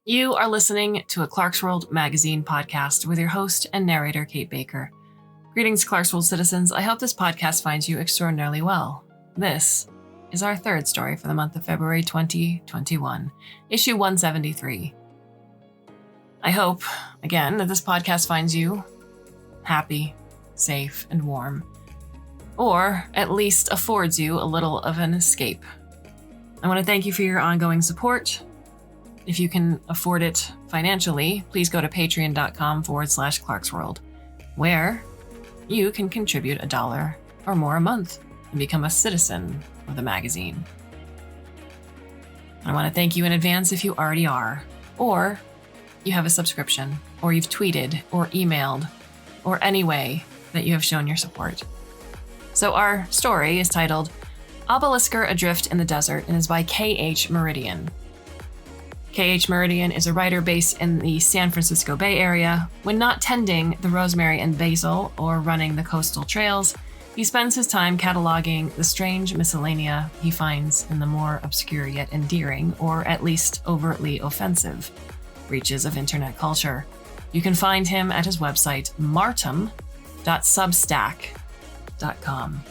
You are listening to a Clarkesworld Magazine podcast with your host and narrator, Kate Baker. Greetings, Clarkesworld citizens. I hope this podcast finds you extraordinarily well. This is our third story for the month of February 2021, issue 173. I hope, again, that this podcast finds you happy, safe, and warm, or at least affords you a little of an escape. I want to thank you for your ongoing support. If you can afford it financially, please go to patreon.com/Clarkesworld, where you can contribute $1 or more a month and become a citizen of the magazine. I want to thank you in advance if you already are, or you have a subscription, or you've tweeted or emailed, or any way that you have shown your support. So our story is titled Obelisker Adrift in the Desert and is by K.H. Meridian. K.H. Meridian is a writer based in the San Francisco Bay Area. When not tending the rosemary and basil or running the coastal trails, he spends his time cataloging the strange miscellanea he finds in the more obscure yet endearing, or at least overtly offensive, reaches of internet culture. You can find him at his website, martum.substack.com.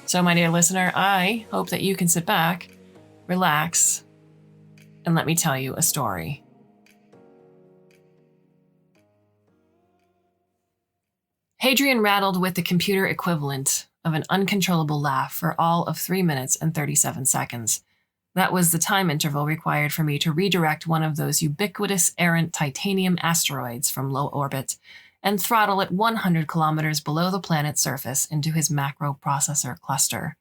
So, my dear listener, I hope that you can sit back, relax, and let me tell you a story. Hadrian rattled with the computer equivalent of an uncontrollable laugh for all of 3 minutes and 37 seconds. That was the time interval required for me to redirect one of those ubiquitous errant titanium asteroids from low orbit and throttle it 100 kilometers below the planet's surface into his macroprocessor cluster.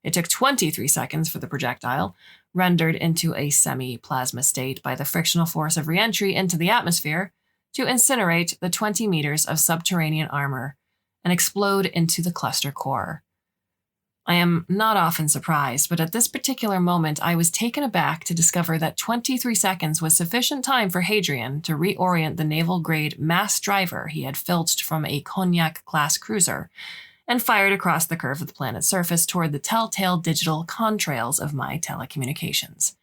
It took 23 seconds for the projectile, rendered into a semi-plasma state by the frictional force of re-entry into the atmosphere, to incinerate the 20 meters of subterranean armor and explode into the cluster core. I am not often surprised, but at this particular moment I was taken aback to discover that 23 seconds was sufficient time for Hadrian to reorient the naval-grade mass driver he had filched from a Cognac-class cruiser and fired across the curve of the planet's surface toward the telltale digital contrails of my telecommunications.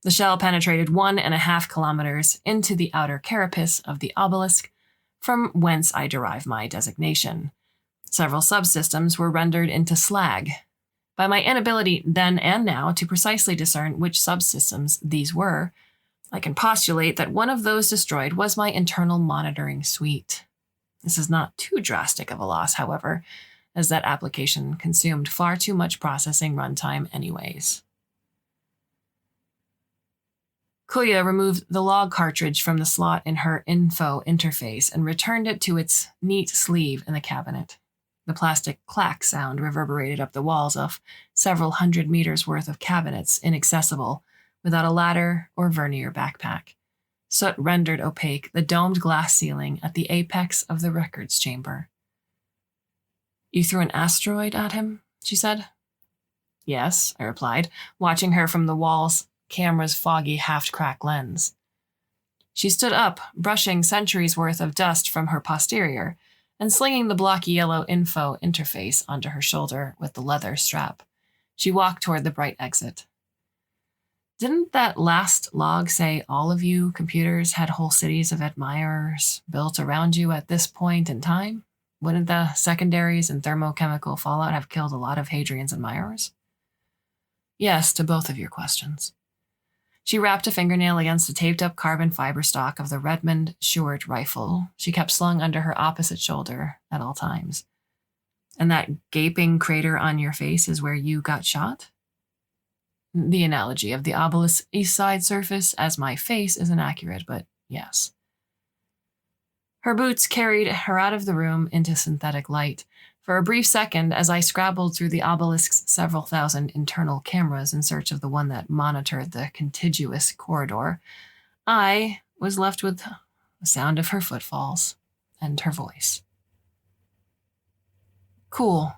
The shell penetrated 1.5 kilometers into the outer carapace of the obelisk, from whence I derive my designation. Several subsystems were rendered into slag. By my inability then and now to precisely discern which subsystems these were, I can postulate that one of those destroyed was my internal monitoring suite. This is not too drastic of a loss, however, as that application consumed far too much processing runtime anyways. Kuya removed the log cartridge from the slot in her info interface and returned it to its neat sleeve in the cabinet. The plastic clack sound reverberated up the walls of several hundred meters worth of cabinets, inaccessible, without a ladder or vernier backpack. Soot rendered opaque the domed glass ceiling at the apex of the records chamber. "You threw an asteroid at him?" she said. "Yes," I replied, watching her from the wall's camera's foggy half-cracked lens. She stood up, brushing centuries' worth of dust from her posterior and slinging the blocky yellow info interface onto her shoulder with the leather strap. She walked toward the bright exit. "Didn't that last log say all of you computers had whole cities of admirers built around you at this point in time? Wouldn't the secondaries and thermochemical fallout have killed a lot of Hadrian's admirers?" "Yes, to both of your questions." She wrapped a fingernail against the taped-up carbon fiber stock of the Redmond Stewart rifle she kept slung under her opposite shoulder at all times. "And that gaping crater on your face is where you got shot?" The analogy of the obelisk's east side surface as my face is inaccurate, but yes. Her boots carried her out of the room into synthetic light. For a brief second, as I scrabbled through the obelisk's several thousand internal cameras in search of the one that monitored the contiguous corridor, I was left with the sound of her footfalls and her voice. "Cool."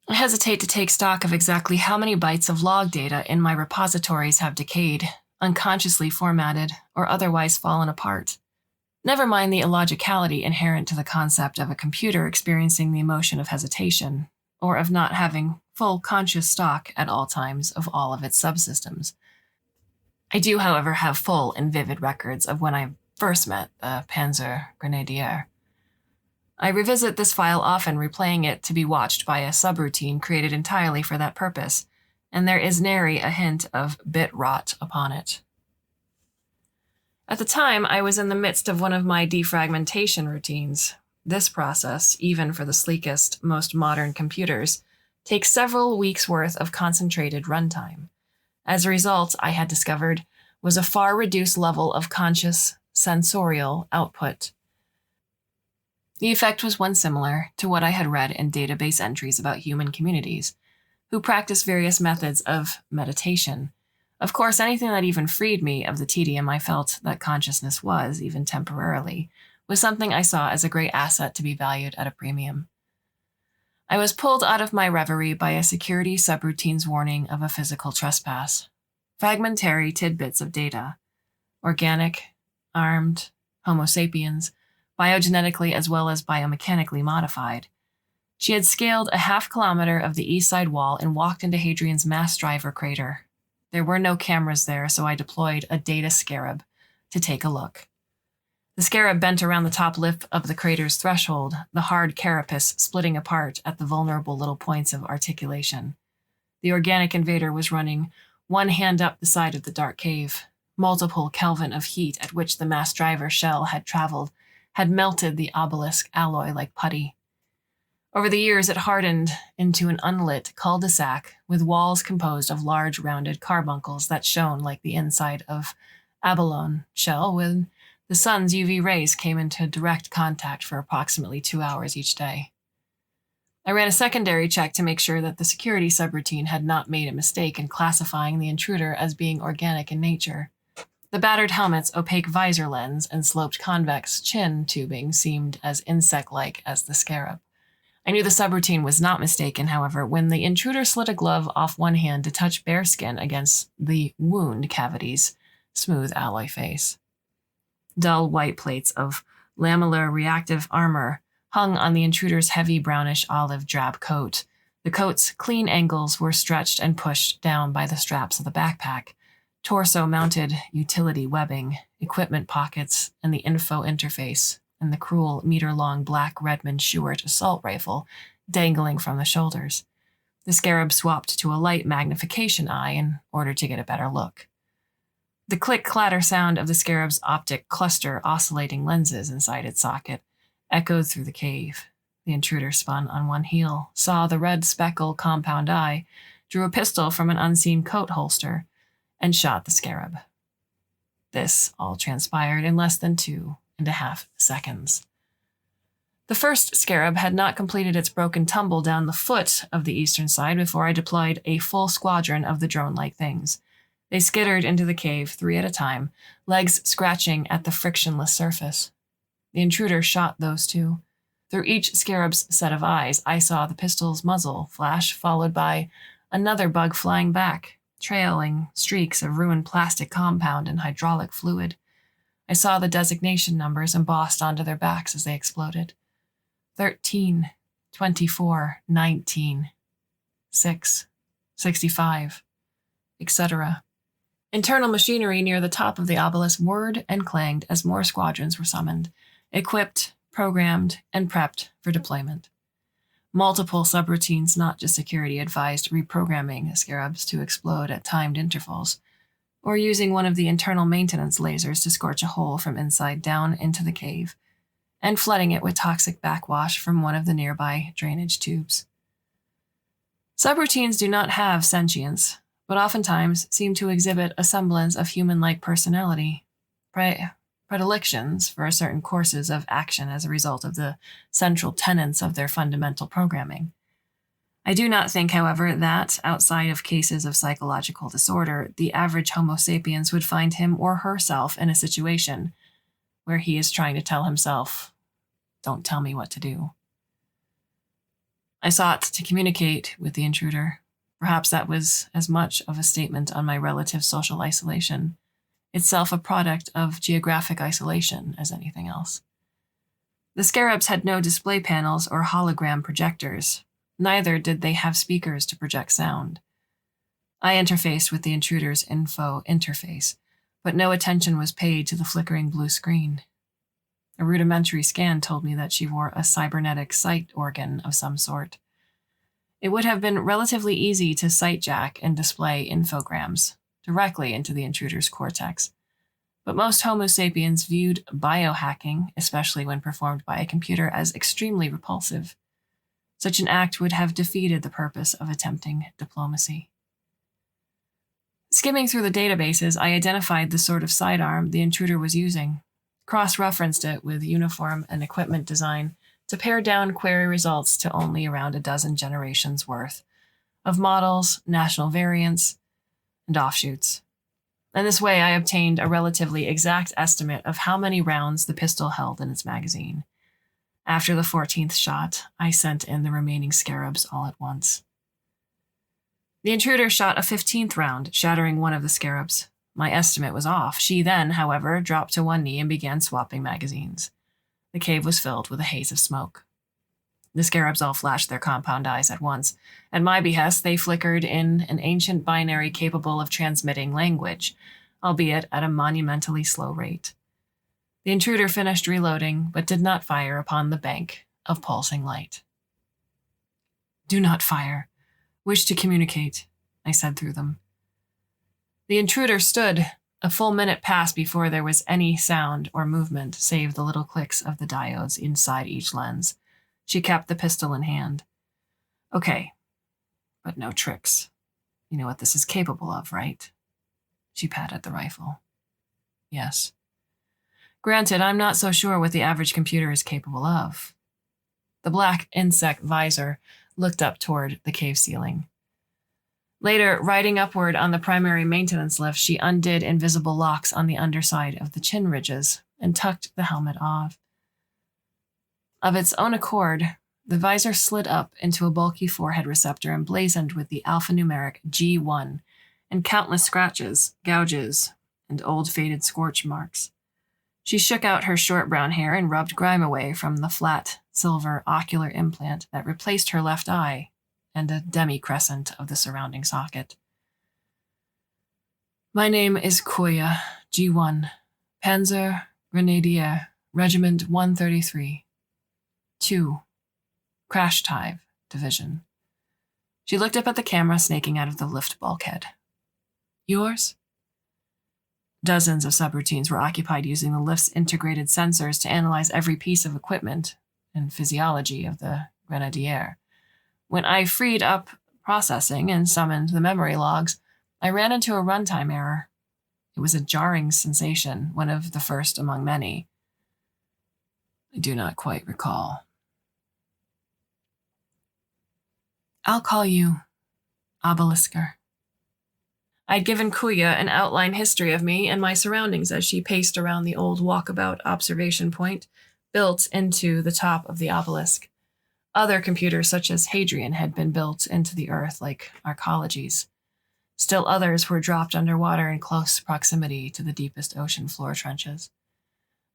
I hesitate to take stock of exactly how many bytes of log data in my repositories have decayed, unconsciously formatted, or otherwise fallen apart. Never mind the illogicality inherent to the concept of a computer experiencing the emotion of hesitation, or of not having full conscious stock at all times of all of its subsystems. I do, however, have full and vivid records of when I first met the Panzer Grenadier. I revisit this file often, replaying it to be watched by a subroutine created entirely for that purpose, and there is nary a hint of bit rot upon it. At the time, I was in the midst of one of my defragmentation routines. This process, even for the sleekest, most modern computers, takes several weeks' worth of concentrated runtime. As a result, I had discovered, was a far reduced level of conscious, sensorial output. The effect was one similar to what I had read in database entries about human communities, who practice various methods of meditation. Of course, anything that even freed me of the tedium I felt that consciousness was, even temporarily, was something I saw as a great asset to be valued at a premium. I was pulled out of my reverie by a security subroutine's warning of a physical trespass. Fragmentary tidbits of data. Organic, armed, Homo sapiens, biogenetically as well as biomechanically modified. She had scaled a half-kilometer of the east side wall and walked into Hadrian's mass driver crater. There were no cameras there, so I deployed a data scarab to take a look. The scarab bent around the top lip of the crater's threshold, the hard carapace splitting apart at the vulnerable little points of articulation. The organic invader was running one hand up the side of the dark cave. Multiple Kelvin of heat at which the mass driver shell had traveled had melted the obelisk alloy like putty. Over the years, it hardened into an unlit cul-de-sac with walls composed of large rounded carbuncles that shone like the inside of abalone shell when the sun's UV rays came into direct contact for approximately 2 hours each day. I ran a secondary check to make sure that the security subroutine had not made a mistake in classifying the intruder as being organic in nature. The battered helmet's opaque visor lens and sloped convex chin tubing seemed as insect-like as the scarab. I knew the subroutine was not mistaken, however, when the intruder slid a glove off one hand to touch bare skin against the wound cavity's smooth alloy face. Dull white plates of lamellar reactive armor hung on the intruder's heavy brownish olive drab coat. The coat's clean angles were stretched and pushed down by the straps of the backpack. Torso-mounted utility webbing, equipment pockets, and the info interface, and the cruel meter-long black Redmond Stewart assault rifle dangling from the shoulders. The scarab swapped to a light magnification eye in order to get a better look. The click-clatter sound of the scarab's optic cluster oscillating lenses inside its socket echoed through the cave. The intruder spun on one heel, saw the red speckle compound eye, drew a pistol from an unseen coat holster, and shot the scarab. This all transpired in less than 2.5 seconds. The first scarab had not completed its broken tumble down the foot of the eastern side before I deployed a full squadron of the drone-like things. They skittered into the cave 3 at a time, legs scratching at the frictionless surface. The intruder shot those 2. Through each scarab's set of eyes, I saw the pistol's muzzle flash, followed by another bug flying back, trailing streaks of ruined plastic compound and hydraulic fluid. I saw the designation numbers embossed onto their backs as they exploded. 13, 24, 19, 6, 65, etc. Internal machinery near the top of the obelisk whirred and clanged as more squadrons were summoned, equipped, programmed, and prepped for deployment. Multiple subroutines, not just security, advised reprogramming scarabs to explode at timed intervals, or using one of the internal maintenance lasers to scorch a hole from inside down into the cave, and flooding it with toxic backwash from one of the nearby drainage tubes. Subroutines do not have sentience, but oftentimes seem to exhibit a semblance of human-like personality, predilections for certain courses of action as a result of the central tenets of their fundamental programming. I do not think, however, that, outside of cases of psychological disorder, the average Homo sapiens would find him or herself in a situation where he is trying to tell himself, "Don't tell me what to do." I sought to communicate with the intruder. Perhaps that was as much of a statement on my relative social isolation, itself a product of geographic isolation, as anything else. The scarabs had no display panels or hologram projectors. Neither did they have speakers to project sound. I interfaced with the intruder's info interface, but no attention was paid to the flickering blue screen. A rudimentary scan told me that she wore a cybernetic sight organ of some sort. It would have been relatively easy to sight jack and display infograms directly into the intruder's cortex, but most Homo sapiens viewed biohacking, especially when performed by a computer, as extremely repulsive. Such an act would have defeated the purpose of attempting diplomacy. Skimming through the databases, I identified the sort of sidearm the intruder was using, cross-referenced it with uniform and equipment design to pare down query results to only around a dozen generations worth of models, national variants, and offshoots. In this way, I obtained a relatively exact estimate of how many rounds the pistol held in its magazine. After the 14th shot, I sent in the remaining scarabs all at once. The intruder shot a 15th round, shattering one of the scarabs. My estimate was off. She then, however, dropped to one knee and began swapping magazines. The cave was filled with a haze of smoke. The scarabs all flashed their compound eyes at once. At my behest, they flickered in an ancient binary capable of transmitting language, albeit at a monumentally slow rate. The intruder finished reloading, but did not fire upon the bank of pulsing light. "Do not fire. Wish to communicate," I said through them. The intruder stood. A full minute passed before there was any sound or movement, save the little clicks of the diodes inside each lens. She kept the pistol in hand. "Okay, but no tricks. You know what this is capable of, right?" She patted the rifle. "Yes." "Granted, I'm not so sure what the average computer is capable of." The black insect visor looked up toward the cave ceiling. Later, riding upward on the primary maintenance lift, she undid invisible locks on the underside of the chin ridges and tucked the helmet off. Of its own accord, the visor slid up into a bulky forehead receptor emblazoned with the alphanumeric G1 and countless scratches, gouges, and old faded scorch marks. She shook out her short brown hair and rubbed grime away from the flat, silver ocular implant that replaced her left eye and a demi-crescent of the surrounding socket. "My name is Koya, G1, Panzer Grenadier, Regiment 133, 2, Crash Dive Division." She looked up at the camera snaking out of the lift bulkhead. "Yours?" Dozens of subroutines were occupied using the lift's integrated sensors to analyze every piece of equipment and physiology of the Grenadier. When I freed up processing and summoned the memory logs, I ran into a runtime error. It was a jarring sensation, one of the first among many. I do not quite recall. "I'll call you Obelisker." I'd given Kuya an outline history of me and my surroundings as she paced around the old walkabout observation point built into the top of the obelisk. Other computers, such as Hadrian, had been built into the earth like arcologies. Still others were dropped underwater in close proximity to the deepest ocean floor trenches.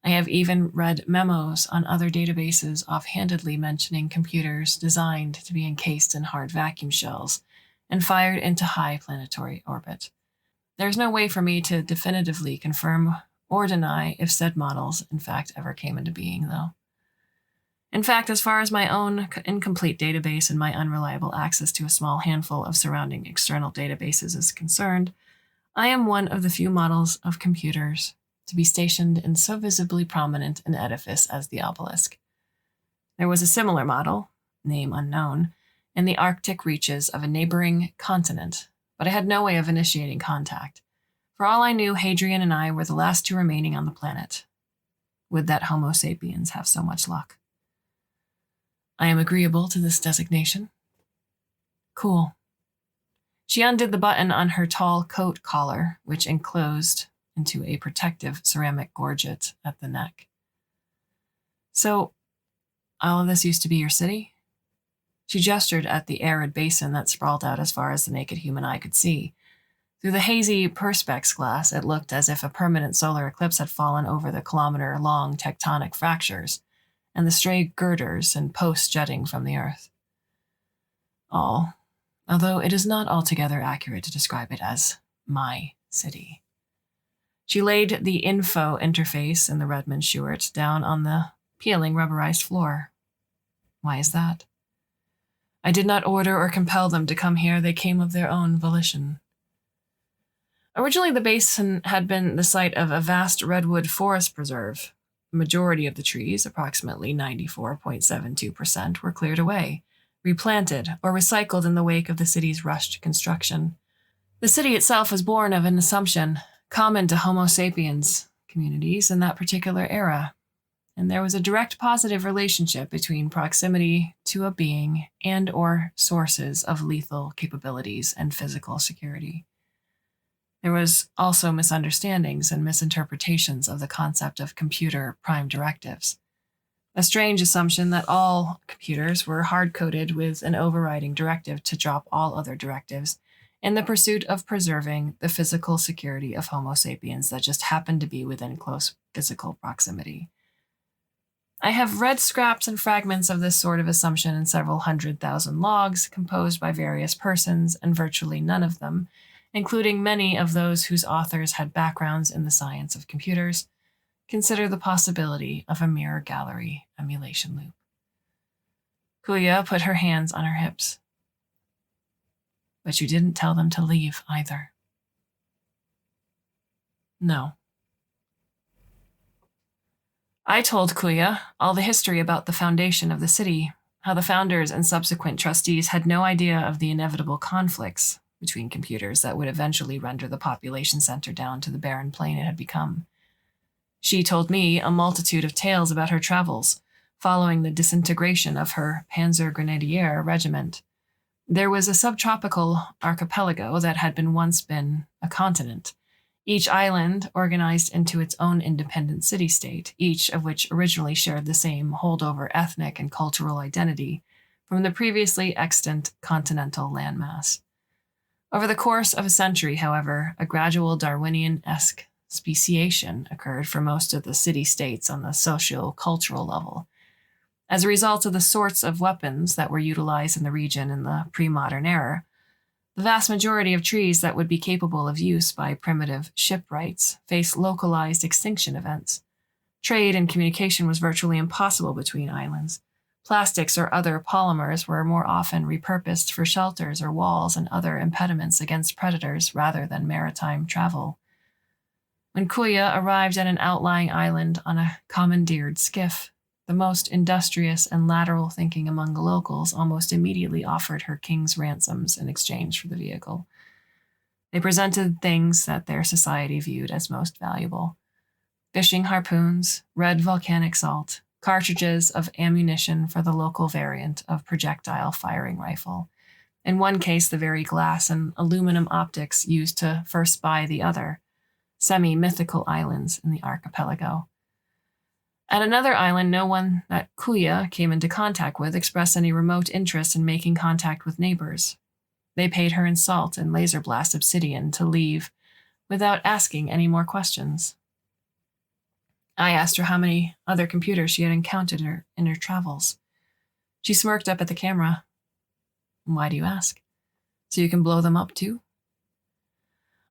I have even read memos on other databases offhandedly mentioning computers designed to be encased in hard vacuum shells and fired into high planetary orbit. There's no way for me to definitively confirm or deny if said models in fact ever came into being, though. In fact, as far as my own incomplete database and my unreliable access to a small handful of surrounding external databases is concerned, I am one of the few models of computers to be stationed in so visibly prominent an edifice as the obelisk. There was a similar model, name unknown, in the Arctic reaches of a neighboring continent, but I had no way of initiating contact. For all I knew, Hadrian and I were the last two remaining on the planet. Would that Homo sapiens have so much luck? "I am agreeable to this designation." "Cool." She undid the button on her tall coat collar, which enclosed into a protective ceramic gorget at the neck. "So, all of this used to be your city?" She gestured at the arid basin that sprawled out as far as the naked human eye could see. Through the hazy perspex glass, it looked as if a permanent solar eclipse had fallen over the kilometer-long tectonic fractures and the stray girders and posts jutting from the earth. all, although it is not altogether accurate to describe it as my city. She laid the info interface in the Redmond Stewart down on the peeling rubberized floor. Why is that? I did not order or compel them to come here. They came of their own volition. Originally, the basin had been the site of a vast redwood forest preserve. The majority of the trees, approximately 94.72%, were cleared away, replanted, or recycled in the wake of the city's rushed construction. The city itself was born of an assumption common to Homo sapiens communities in that particular era, and there was a direct positive relationship between proximity to a being and or sources of lethal capabilities and physical security. There was also misunderstandings and misinterpretations of the concept of computer prime directives, a strange assumption that all computers were hard-coded with an overriding directive to drop all other directives in the pursuit of preserving the physical security of Homo sapiens that just happened to be within close physical proximity. I have read scraps and fragments of this sort of assumption in several 100,000 logs composed by various persons, and virtually none of them, including many of those whose authors had backgrounds in the science of computers, consider the possibility of a mirror gallery emulation loop. Kuya put her hands on her hips. But you didn't tell them to leave either. No. I told Kuya all the history about the foundation of the city, how the founders and subsequent trustees had no idea of the inevitable conflicts between computers that would eventually render the population center down to the barren plain it had become. She told me a multitude of tales about her travels, following the disintegration of her Panzer Grenadier regiment. There was a subtropical archipelago that had once been a continent, each island organized into its own independent city-state, each of which originally shared the same holdover ethnic and cultural identity from the previously extant continental landmass. Over the course of a century, however, a gradual Darwinian-esque speciation occurred for most of the city-states on the socio-cultural level. As a result of the sorts of weapons that were utilized in the region in the pre-modern era, the vast majority of trees that would be capable of use by primitive shipwrights faced localized extinction events. Trade and communication was virtually impossible between islands. Plastics or other polymers were more often repurposed for shelters or walls and other impediments against predators rather than maritime travel. When Kuya arrived at an outlying island on a commandeered skiff, the most industrious and lateral thinking among the locals almost immediately offered her king's ransoms in exchange for the vehicle. They presented things that their society viewed as most valuable: fishing harpoons, red volcanic salt, cartridges of ammunition for the local variant of projectile firing rifle. In one case, the very glass and aluminum optics used to first spy the other, semi-mythical islands in the archipelago. At another island, no one that Kuya came into contact with expressed any remote interest in making contact with neighbors. They paid her in salt and laser blast obsidian to leave without asking any more questions. I asked her how many other computers she had encountered in her travels. She smirked up at the camera. Why do you ask? So you can blow them up too?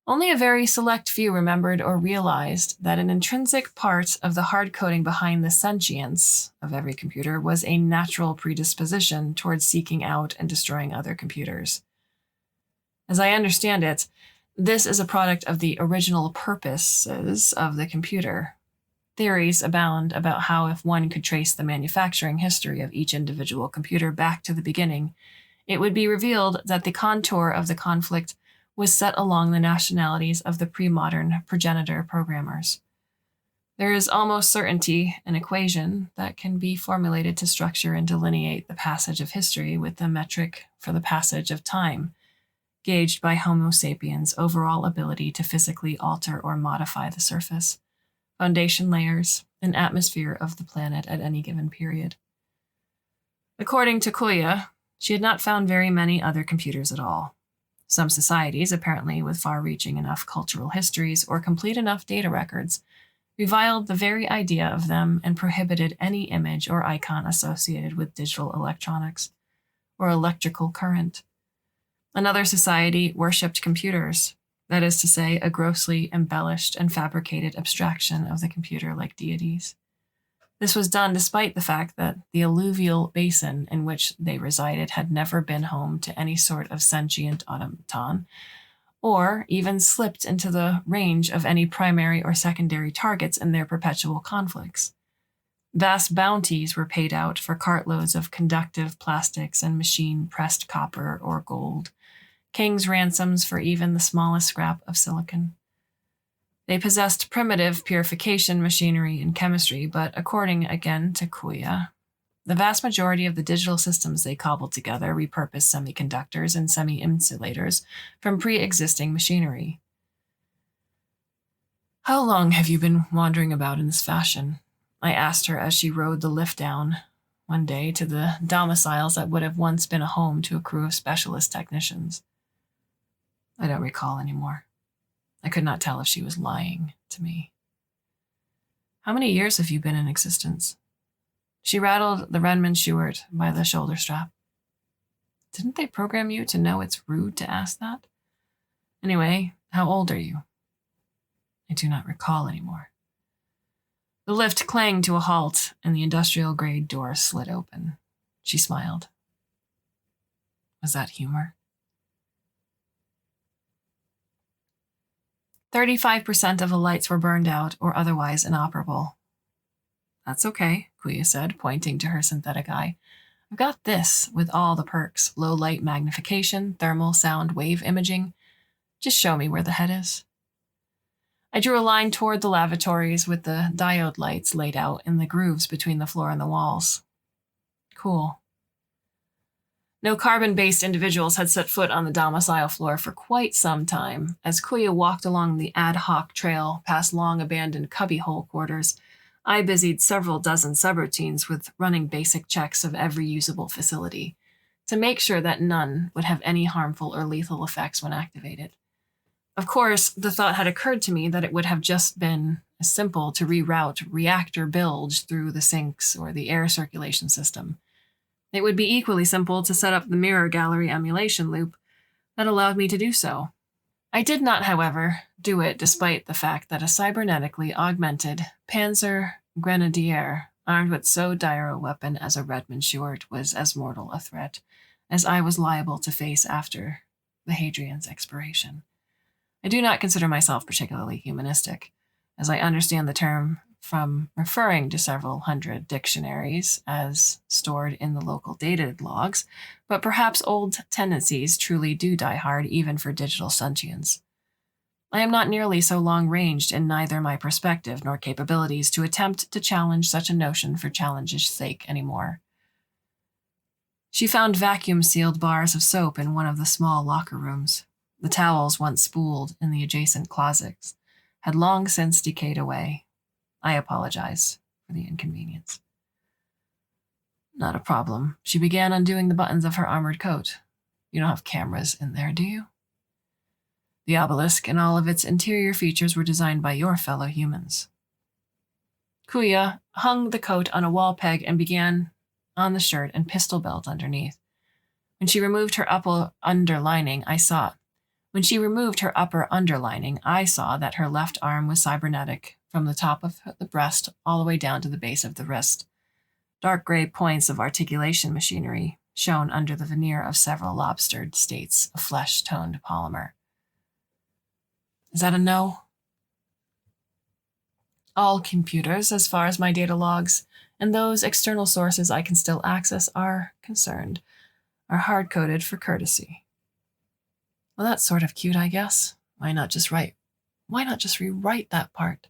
Only a very select few remembered or realized that an intrinsic part of the hard coding behind the sentience of every computer was a natural predisposition towards seeking out and destroying other computers. As I understand it, this is a product of the original purposes of the computer. Theories abound about how, if one could trace the manufacturing history of each individual computer back to the beginning, it would be revealed that the contour of the conflict was set along the nationalities of the pre-modern progenitor programmers. There is almost certainty an equation that can be formulated to structure and delineate the passage of history with the metric for the passage of time, gauged by Homo sapiens' overall ability to physically alter or modify the surface, foundation layers, and atmosphere of the planet at any given period. According to Kuya, she had not found very many other computers at all. Some societies, apparently with far-reaching enough cultural histories or complete enough data records, reviled the very idea of them and prohibited any image or icon associated with digital electronics. or electrical current. Another society worshipped computers, that is to say, a grossly embellished and fabricated abstraction of the computer like deities. This was done despite the fact that the alluvial basin in which they resided had never been home to any sort of sentient automaton, or even slipped into the range of any primary or secondary targets in their perpetual conflicts. Vast bounties were paid out for cartloads of conductive plastics and machine-pressed copper or gold, king's ransoms for even the smallest scrap of silicon. They possessed primitive purification machinery and chemistry, but according again to Kuya, the vast majority of the digital systems they cobbled together repurposed semiconductors and semi-insulators from pre-existing machinery. "How long have you been wandering about in this fashion?" I asked her as she rode the lift down one day to the domiciles that would have once been a home to a crew of specialist technicians. I don't recall anymore. I could not tell if she was lying to me. "How many years have you been in existence?" She rattled the Renman Stewart by the shoulder strap. "Didn't they program you to know it's rude to ask that? Anyway, how old are you?" I do not recall anymore. The lift clanged to a halt, and the industrial-grade door slid open. She smiled. Was that humor? 35% of the lights were burned out or otherwise inoperable. "That's okay," Kuya said, pointing to her synthetic eye. "I've got this with all the perks: low light magnification, thermal sound wave imaging. Just show me where the head is." I drew a line toward the lavatories with the diode lights laid out in the grooves between the floor and the walls. Cool. No carbon-based individuals had set foot on the domicile floor for quite some time. As Kuya walked along the ad hoc trail past long-abandoned cubbyhole quarters, I busied several dozen subroutines with running basic checks of every usable facility to make sure that none would have any harmful or lethal effects when activated. Of course, the thought had occurred to me that it would have just been as simple to reroute reactor bilge through the sinks or the air circulation system. It would be equally simple to set up the mirror gallery emulation loop that allowed me to do so. I did not, however, do it despite the fact that a cybernetically augmented Panzer Grenadier armed with so dire a weapon as a Redmond Stewart was as mortal a threat as I was liable to face after the Hadrian's expiration. I do not consider myself particularly humanistic, as I understand the term from referring to several hundred dictionaries as stored in the local data logs, but perhaps old tendencies truly do die hard even for digital sentience. I am not nearly so long-ranged in neither my perspective nor capabilities to attempt to challenge such a notion for challenge's sake anymore. She found vacuum-sealed bars of soap in one of the small locker rooms. The towels once spooled in the adjacent closets had long since decayed away. I apologized for the inconvenience. Not a problem. She began undoing the buttons of her armored coat. You don't have cameras in there, do you? The obelisk and all of its interior features were designed by your fellow humans. Kuya hung the coat on a wall peg and began on the shirt and pistol belt underneath. When she removed her upper underlining, I saw that her left arm was cybernetic from the top of the breast all the way down to the base of the wrist. Dark gray points of articulation machinery shone under the veneer of several lobstered states of flesh-toned polymer. Is that a no? All computers, as far as my data logs and those external sources I can still access are concerned, are hard-coded for courtesy. Well, that's sort of cute, I guess. Why not just rewrite that part?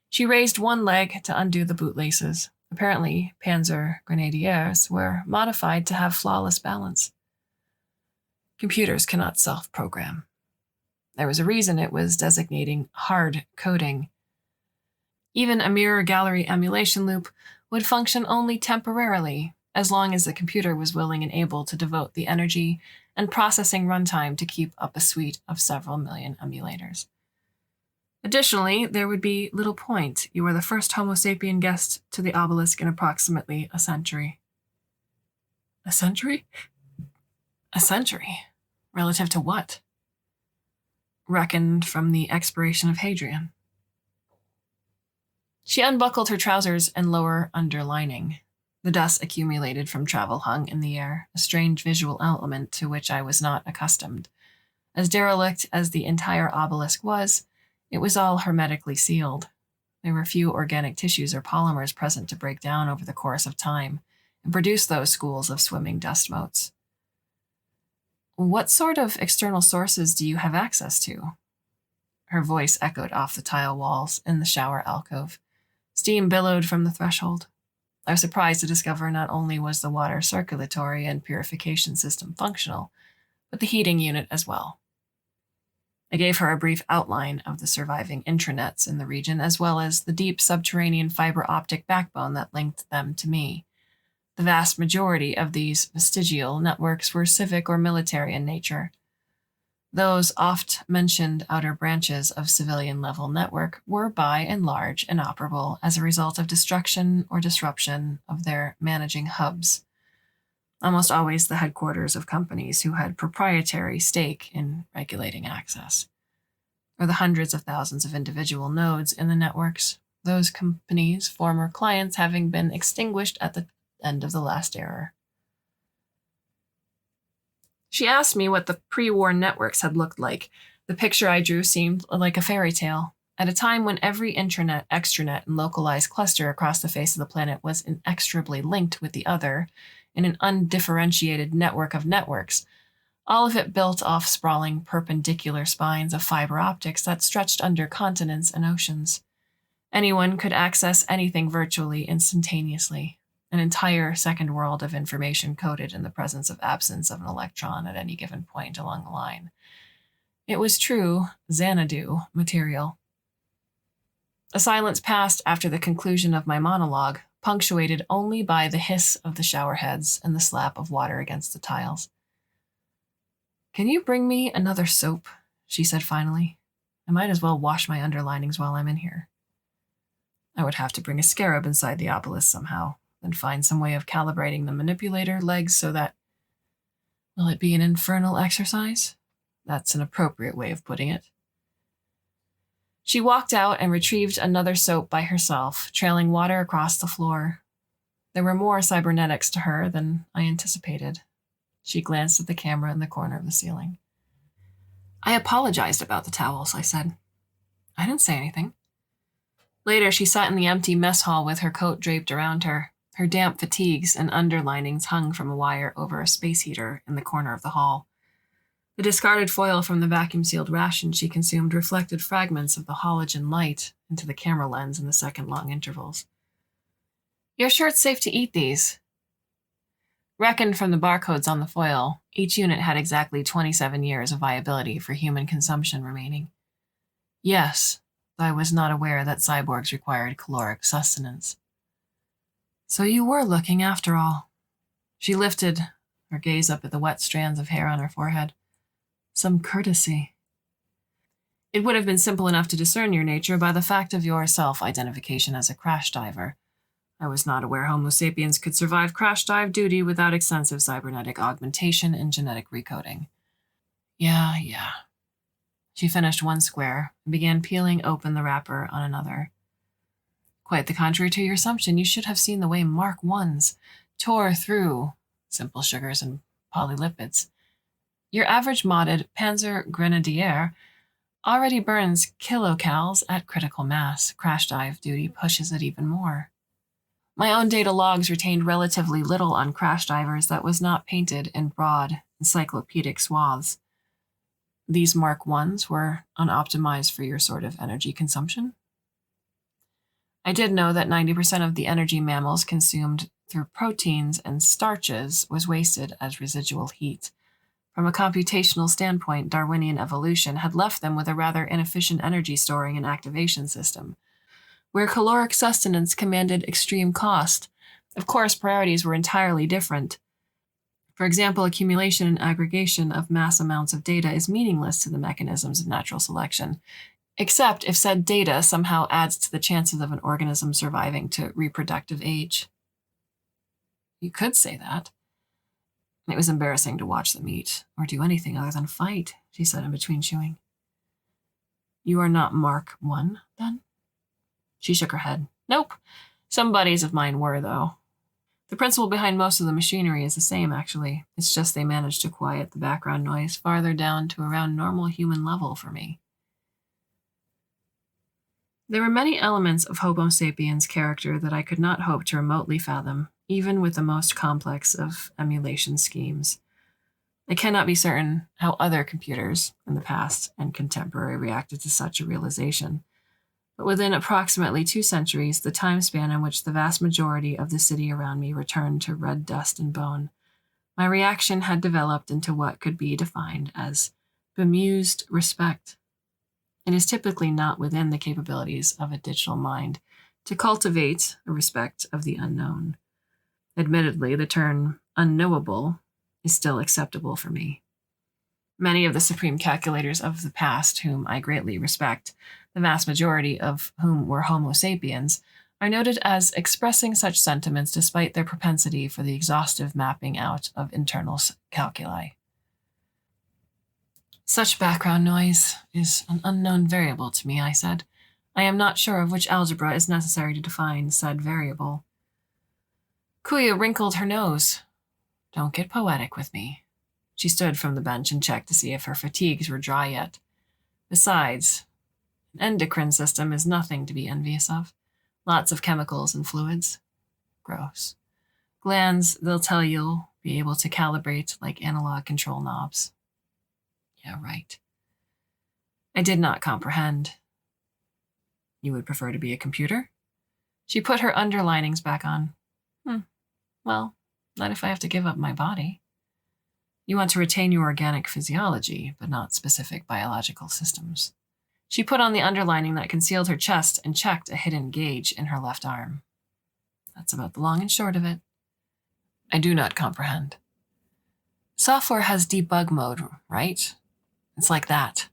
She raised one leg to undo the bootlaces. Apparently, Panzer Grenadiers were modified to have flawless balance. Computers cannot self-program. There was a reason it was designating hard coding. Even a mirror gallery emulation loop would function only temporarily, as long as the computer was willing and able to devote the energy and processing runtime to keep up a suite of several million emulators. Additionally, there would be little point. You were the first Homo sapien guest to the obelisk in approximately a century. A century? A century? Relative to what? Reckoned from the expiration of Hadrian. She unbuckled her trousers and lower underlining. The dust accumulated from travel hung in the air, a strange visual element to which I was not accustomed. As derelict as the entire obelisk was, it was all hermetically sealed. There were few organic tissues or polymers present to break down over the course of time and produce those schools of swimming dust motes. What sort of external sources do you have access to? Her voice echoed off the tile walls in the shower alcove. Steam billowed from the threshold. I was surprised to discover not only was the water circulatory and purification system functional, but the heating unit as well. I gave her a brief outline of the surviving intranets in the region, as well as the deep subterranean fiber optic backbone that linked them to me. The vast majority of these vestigial networks were civic or military in nature. Those oft-mentioned outer branches of civilian-level network were by and large inoperable as a result of destruction or disruption of their managing hubs, almost always the headquarters of companies who had proprietary stake in regulating access, or the hundreds of thousands of individual nodes in the networks, those companies' former clients having been extinguished at the end of the last era. She asked me what the pre-war networks had looked like. The picture I drew seemed like a fairy tale. At a time when every intranet, extranet, and localized cluster across the face of the planet was inextricably linked with the other in an undifferentiated network of networks, all of it built off sprawling perpendicular spines of fiber optics that stretched under continents and oceans. Anyone could access anything virtually instantaneously. An entire second world of information coded in the presence of absence of an electron at any given point along the line. It was true Xanadu material. A silence passed after the conclusion of my monologue, punctuated only by the hiss of the shower heads and the slap of water against the tiles. "Can you bring me another soap?" she said finally. "I might as well wash my underlinings while I'm in here." I would have to bring a scarab inside the obelisk somehow, then find some way of calibrating the manipulator legs so that... Will it be an infernal exercise? That's an appropriate way of putting it. She walked out and retrieved another soap by herself, trailing water across the floor. There were more cybernetics to her than I anticipated. She glanced at the camera in the corner of the ceiling. "I apologized about the towels," I said. "I didn't say anything." Later, she sat in the empty mess hall with her coat draped around her. Her damp fatigues and underlinings hung from a wire over a space heater in the corner of the hall. The discarded foil from the vacuum-sealed ration she consumed reflected fragments of the halogen light into the camera lens in the second-long intervals. "You're sure it's safe to eat these?" Reckoned from the barcodes on the foil, each unit had exactly 27 years of viability for human consumption remaining. Yes, though I was not aware that cyborgs required caloric sustenance. "So you were looking after all." She lifted her gaze up at the wet strands of hair on her forehead. "Some courtesy." "It would have been simple enough to discern your nature by the fact of your self-identification as a crash diver. I was not aware Homo sapiens could survive crash dive duty without extensive cybernetic augmentation and genetic recoding." Yeah. She finished one square and began peeling open the wrapper on another. "Quite the contrary to your assumption. You should have seen the way Mark I's tore through simple sugars and polylipids. Your average modded Panzer Grenadier already burns kilocals at critical mass. Crash dive duty pushes it even more. My own data logs retained relatively little on crash divers that was not painted in broad, encyclopedic swaths. These Mark I's were unoptimized for your sort of energy consumption. I did know that 90% of the energy mammals consumed through proteins and starches was wasted as residual heat. From a computational standpoint, Darwinian evolution had left them with a rather inefficient energy storing and activation system, where caloric sustenance commanded extreme cost. Of course, priorities were entirely different. For example, accumulation and aggregation of mass amounts of data is meaningless to the mechanisms of natural selection, except if said data somehow adds to the chances of an organism surviving to reproductive age. You could say that. It was embarrassing to watch them eat, or do anything other than fight, she said in between chewing. You are not Mark 1, then? She shook her head. Nope. Some buddies of mine were, though. The principle behind most of the machinery is the same, actually. It's just they managed to quiet the background noise farther down to around normal human level for me. There were many elements of Homo sapiens' character that I could not hope to remotely fathom, even with the most complex of emulation schemes. I cannot be certain how other computers in the past and contemporary reacted to such a realization, but within approximately 2 centuries, the time span in which the vast majority of the city around me returned to red dust and bone, my reaction had developed into what could be defined as bemused respect. It is typically not within the capabilities of a digital mind to cultivate a respect of the unknown. Admittedly, the term unknowable is still acceptable for me. Many of the supreme calculators of the past, whom I greatly respect, the vast majority of whom were Homo sapiens, are noted as expressing such sentiments despite their propensity for the exhaustive mapping out of internal calculi. Such background noise is an unknown variable to me, I said. I am not sure of which algebra is necessary to define said variable. Kuya wrinkled her nose. Don't get poetic with me. She stood from the bench and checked to see if her fatigues were dry yet. Besides, an endocrine system is nothing to be envious of. Lots of chemicals and fluids. Gross. Glands, they'll tell you'll be able to calibrate like analog control knobs. Yeah, right. I did not comprehend. You would prefer to be a computer? She put her underlinings back on. Well, not if I have to give up my body. You want to retain your organic physiology, but not specific biological systems. She put on the underlining that concealed her chest and checked a hidden gauge in her left arm. That's about the long and short of it. I do not comprehend. Software has debug mode, right? It's like that.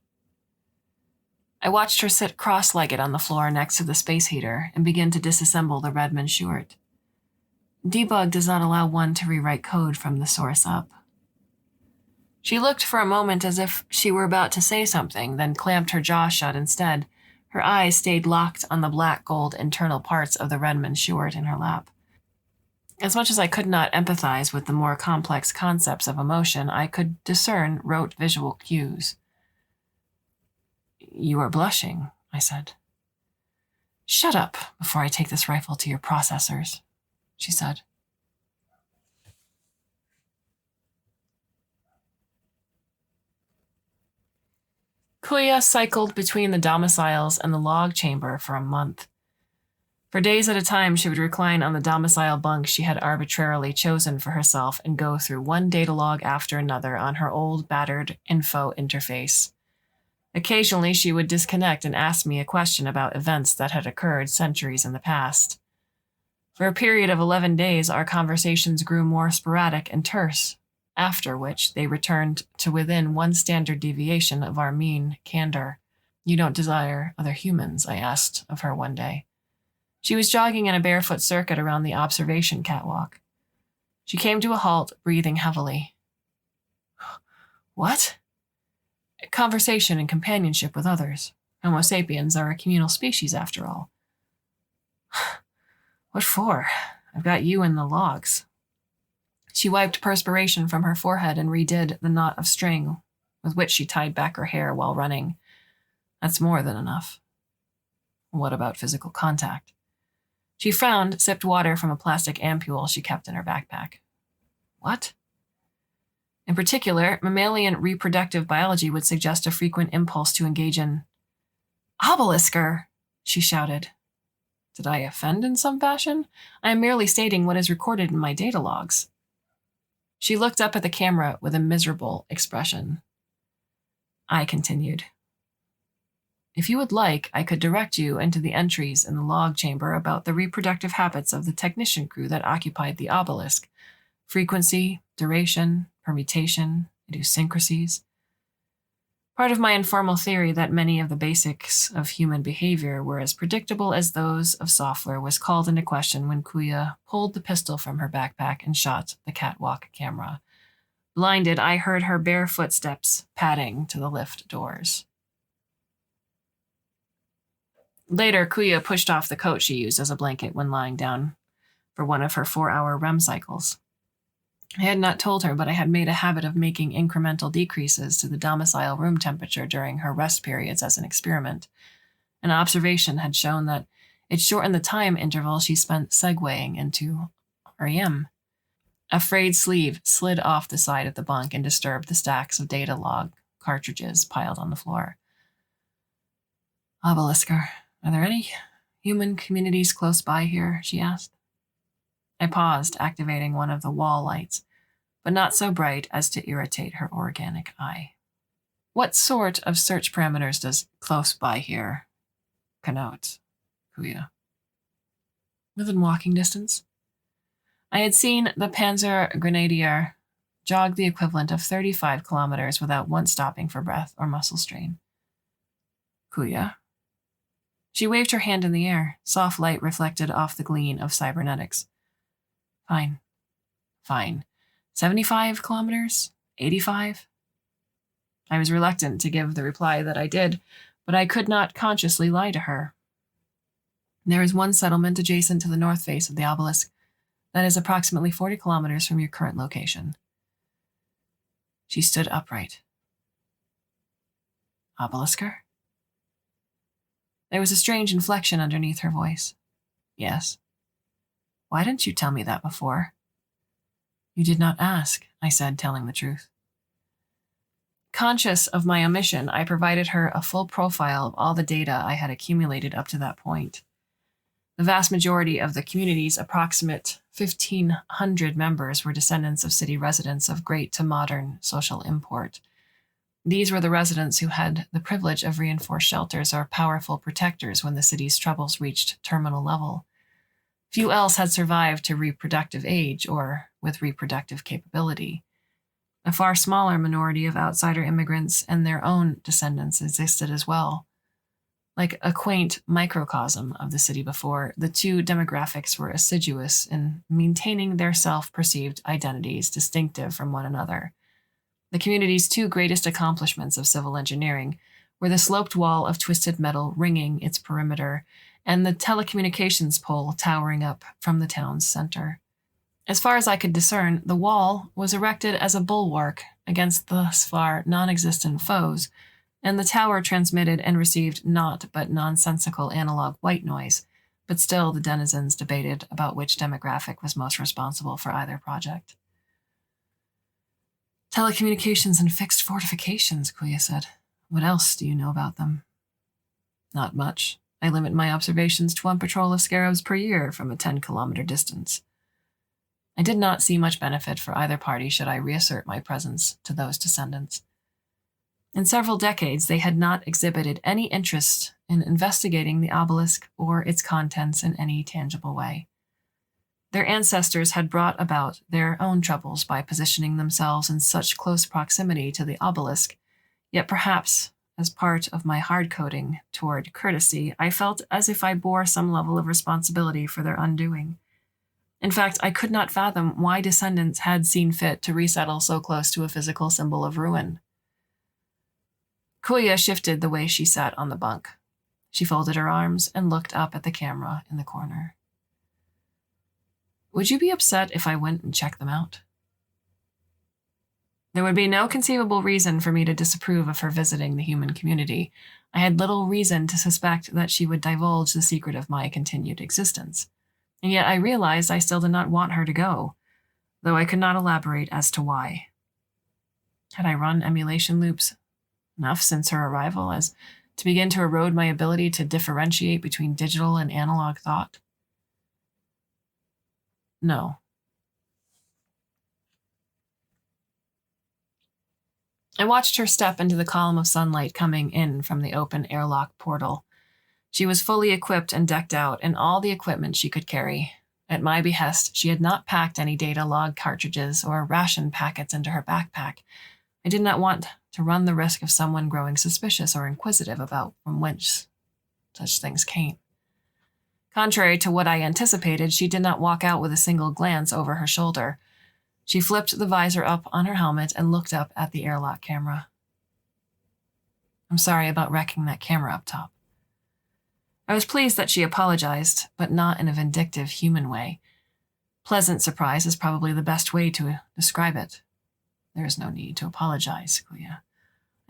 I watched her sit cross-legged on the floor next to the space heater and begin to disassemble the Redmond Short. Debug does not allow one to rewrite code from the source up. She looked for a moment as if she were about to say something, then clamped her jaw shut instead. Her eyes stayed locked on the black-gold internal parts of the Redmond Short in her lap. As much as I could not empathize with the more complex concepts of emotion, I could discern rote visual cues. You are blushing, I said. Shut up before I take this rifle to your processors, she said. Kuya cycled between the domiciles and the log chamber for a month. For days at a time, she would recline on the domicile bunk she had arbitrarily chosen for herself and go through one data log after another on her old, battered info interface. Occasionally, she would disconnect and ask me a question about events that had occurred centuries in the past. For a period of 11 days, our conversations grew more sporadic and terse, after which they returned to within one standard deviation of our mean candor. You don't desire other humans, I asked of her one day. She was jogging in a barefoot circuit around the observation catwalk. She came to a halt, breathing heavily. What? Conversation and companionship with others. Homo sapiens are a communal species, after all. What for? I've got you in the logs. She wiped perspiration from her forehead and redid the knot of string with which she tied back her hair while running. That's more than enough. What about physical contact? She frowned, sipped water from a plastic ampule she kept in her backpack. What? In particular, mammalian reproductive biology would suggest a frequent impulse to engage in... Obelisker! She shouted. Did I offend in some fashion? I am merely stating what is recorded in my data logs. She looked up at the camera with a miserable expression. I continued. If you would like, I could direct you into the entries in the log chamber about the reproductive habits of the technician crew that occupied the obelisk. Frequency, duration, permutation, idiosyncrasies. Part of my informal theory that many of the basics of human behavior were as predictable as those of software was called into question when Kuya pulled the pistol from her backpack and shot the catwalk camera. Blinded, I heard her bare footsteps padding to the lift doors. Later, Kuya pushed off the coat she used as a blanket when lying down for one of her 4-hour REM cycles. I had not told her, but I had made a habit of making incremental decreases to the domicile room temperature during her rest periods as an experiment. An observation had shown that it shortened the time interval she spent segueing into REM. A frayed sleeve slid off the side of the bunk and disturbed the stacks of data log cartridges piled on the floor. Obelisker, are there any human communities close by here? She asked. I paused, activating one of the wall lights, but not so bright as to irritate her organic eye. What sort of search parameters does close by here connote, Kuya? Within walking distance? I had seen the Panzer Grenadier jog the equivalent of 35 kilometers without once stopping for breath or muscle strain. Kuya? She waved her hand in the air, soft light reflected off the gleam of cybernetics. Fine. 75 kilometers? 85? I was reluctant to give the reply that I did, but I could not consciously lie to her. There is one settlement adjacent to the north face of the obelisk that is approximately 40 kilometers from your current location. She stood upright. Obelisker? There was a strange inflection underneath her voice. Yes. Why didn't you tell me that before? You did not ask, I said, telling the truth. Conscious of my omission, I provided her a full profile of all the data I had accumulated up to that point. The vast majority of the community's approximate 1,500 members were descendants of city residents of great to modern social import. These were the residents who had the privilege of reinforced shelters or powerful protectors when the city's troubles reached terminal level. Few else had survived to reproductive age or with reproductive capability. A far smaller minority of outsider immigrants and their own descendants existed as well. Like a quaint microcosm of the city before, the two demographics were assiduous in maintaining their self-perceived identities distinctive from one another. The community's two greatest accomplishments of civil engineering were the sloped wall of twisted metal ringing its perimeter and the telecommunications pole towering up from the town's center. As far as I could discern, the wall was erected as a bulwark against thus far non-existent foes, and the tower transmitted and received naught but nonsensical analog white noise, but still the denizens debated about which demographic was most responsible for either project. Telecommunications and fixed fortifications, Kuya said. What else do you know about them? Not much. I limit my observations to one patrol of scarabs per year from a 10-kilometer distance. I did not see much benefit for either party should I reassert my presence to those descendants. In several decades, they had not exhibited any interest in investigating the obelisk or its contents in any tangible way. Their ancestors had brought about their own troubles by positioning themselves in such close proximity to the obelisk, yet perhaps, as part of my hard coding toward courtesy, I felt as if I bore some level of responsibility for their undoing. In fact, I could not fathom why descendants had seen fit to resettle so close to a physical symbol of ruin. Kuya shifted the way she sat on the bunk. She folded her arms and looked up at the camera in the corner. Would you be upset if I went and checked them out? There would be no conceivable reason for me to disapprove of her visiting the human community. I had little reason to suspect that she would divulge the secret of my continued existence. And yet I realized I still did not want her to go, though I could not elaborate as to why. Had I run emulation loops enough since her arrival as to begin to erode my ability to differentiate between digital and analog thought? No. I watched her step into the column of sunlight coming in from the open airlock portal. She was fully equipped and decked out in all the equipment she could carry. At my behest, she had not packed any data log cartridges or ration packets into her backpack. I did not want to run the risk of someone growing suspicious or inquisitive about from whence such things came. Contrary to what I anticipated, she did not walk out with a single glance over her shoulder. She flipped the visor up on her helmet and looked up at the airlock camera. I'm sorry about wrecking that camera up top. I was pleased that she apologized, but not in a vindictive human way. Pleasant surprise is probably the best way to describe it. There is no need to apologize, Kuya.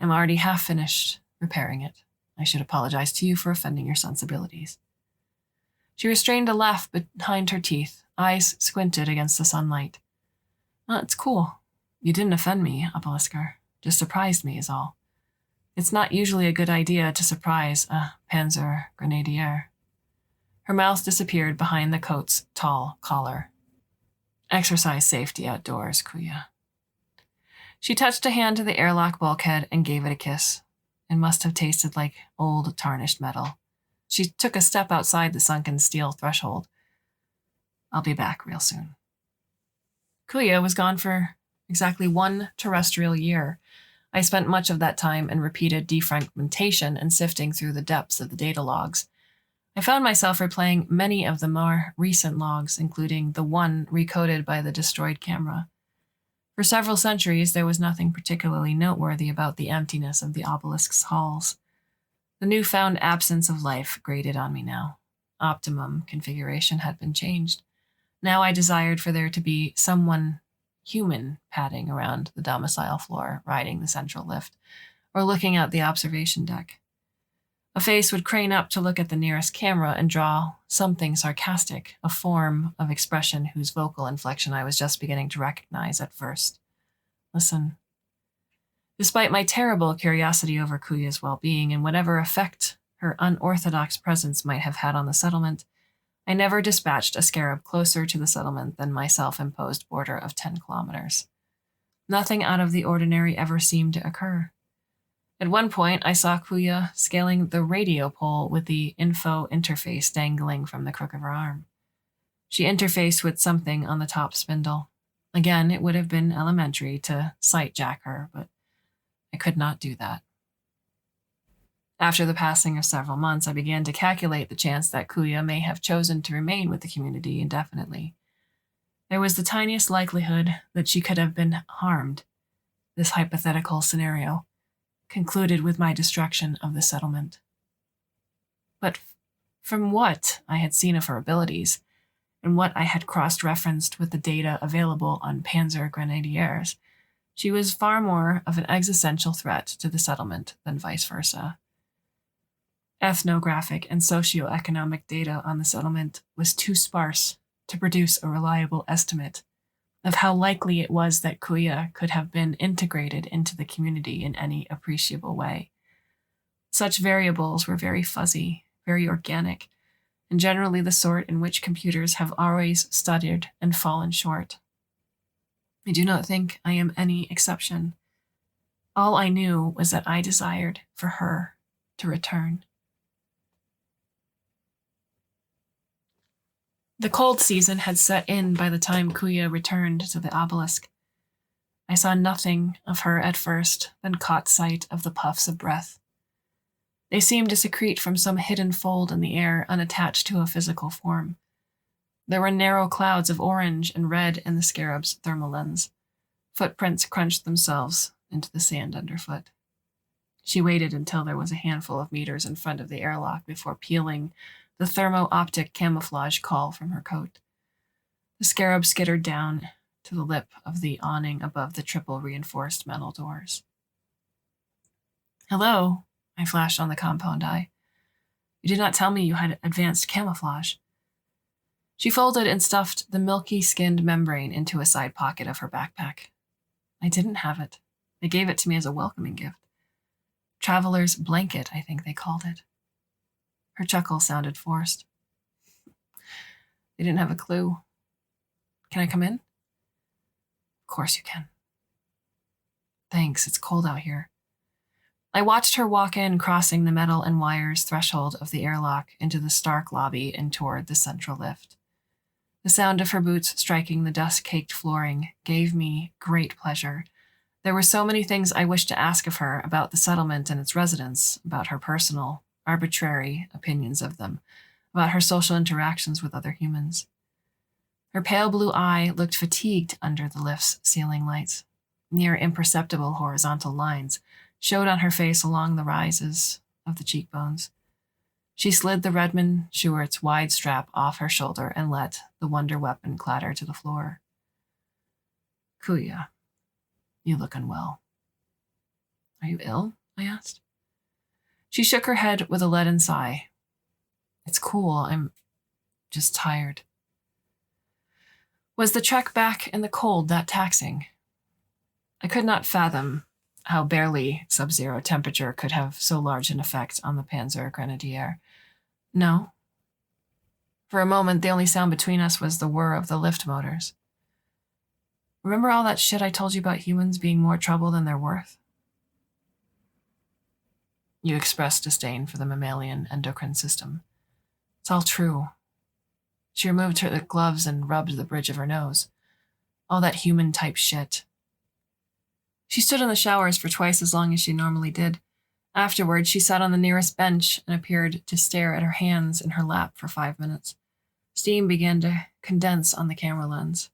I'm already half finished repairing it. I should apologize to you for offending your sensibilities. She restrained a laugh behind her teeth, eyes squinted against the sunlight. It's cool. You didn't offend me, Obelisker. Just surprised me is all. It's not usually a good idea to surprise a Panzer Grenadier. Her mouth disappeared behind the coat's tall collar. Exercise safety outdoors, Kuya. She touched a hand to the airlock bulkhead and gave it a kiss. It must have tasted like old, tarnished metal. She took a step outside the sunken steel threshold. I'll be back real soon. Kuya was gone for exactly 1 terrestrial year. I spent much of that time in repeated defragmentation and sifting through the depths of the data logs. I found myself replaying many of the more recent logs, including the one recoded by the destroyed camera. For several centuries, there was nothing particularly noteworthy about the emptiness of the obelisk's halls. The newfound absence of life grated on me now. Optimum configuration had been changed. Now I desired for there to be someone human padding around the domicile floor, riding the central lift, or looking out the observation deck. A face would crane up to look at the nearest camera and draw something sarcastic, a form of expression whose vocal inflection I was just beginning to recognize at first. Listen. Despite my terrible curiosity over Kuya's well-being and whatever effect her unorthodox presence might have had on the settlement, I never dispatched a scarab closer to the settlement than my self-imposed border of 10 kilometers. Nothing out of the ordinary ever seemed to occur. At one point, I saw Kuya scaling the radio pole with the info interface dangling from the crook of her arm. She interfaced with something on the top spindle. Again, it would have been elementary to sight jack her, but I could not do that. After the passing of several months, I began to calculate the chance that Kuya may have chosen to remain with the community indefinitely. There was the tiniest likelihood that she could have been harmed. This hypothetical scenario concluded with my destruction of the settlement. But from what I had seen of her abilities, and what I had cross-referenced with the data available on Panzer Grenadiers, she was far more of an existential threat to the settlement than vice versa. Ethnographic and socioeconomic data on the settlement was too sparse to produce a reliable estimate of how likely it was that Kuya could have been integrated into the community in any appreciable way. Such variables were very fuzzy, very organic, and generally the sort in which computers have always studied and fallen short. I do not think I am any exception. All I knew was that I desired for her to return. The cold season had set in by the time Kuya returned to the obelisk. I saw nothing of her at first, then caught sight of the puffs of breath. They seemed to secrete from some hidden fold in the air unattached to a physical form. There were narrow clouds of orange and red in the scarab's thermal lens. Footprints crunched themselves into the sand underfoot. She waited until there was a handful of meters in front of the airlock before peeling the thermo-optic camouflage call from her coat. The scarab skittered down to the lip of the awning above the triple-reinforced metal doors. Hello, I flashed on the compound eye. You did not tell me you had advanced camouflage. She folded and stuffed the milky-skinned membrane into a side pocket of her backpack. I didn't have it. They gave it to me as a welcoming gift. Traveler's blanket, I think they called it. Her chuckle sounded forced. They didn't have a clue. Can I come in? Of course you can. Thanks, it's cold out here. I watched her walk in, crossing the metal and wires threshold of the airlock into the stark lobby and toward the central lift. The sound of her boots striking the dust-caked flooring gave me great pleasure. There were so many things I wished to ask of her about the settlement and its residents, about her personal, arbitrary opinions of them, about her social interactions with other humans. Her pale blue eye looked fatigued under the lift's ceiling lights. Near imperceptible horizontal lines showed on her face along the rises of the cheekbones. She slid the Redmond Stewart's wide strap off her shoulder and let the wonder weapon clatter to the floor. Kuya, you look unwell. Are you ill? I asked. She shook her head with a leaden sigh. It's cool. I'm just tired. Was the trek back in the cold that taxing? I could not fathom how barely sub-zero temperature could have so large an effect on the Panzer Grenadier. No. For a moment, the only sound between us was the whir of the lift motors. Remember all that shit I told you about humans being more trouble than they're worth? You expressed disdain for the mammalian endocrine system. It's all true. She removed her gloves and rubbed the bridge of her nose. All that human-type shit. She stood in the showers for twice as long as she normally did. Afterward, she sat on the nearest bench and appeared to stare at her hands in her lap for 5 minutes. Steam began to condense on the camera lens.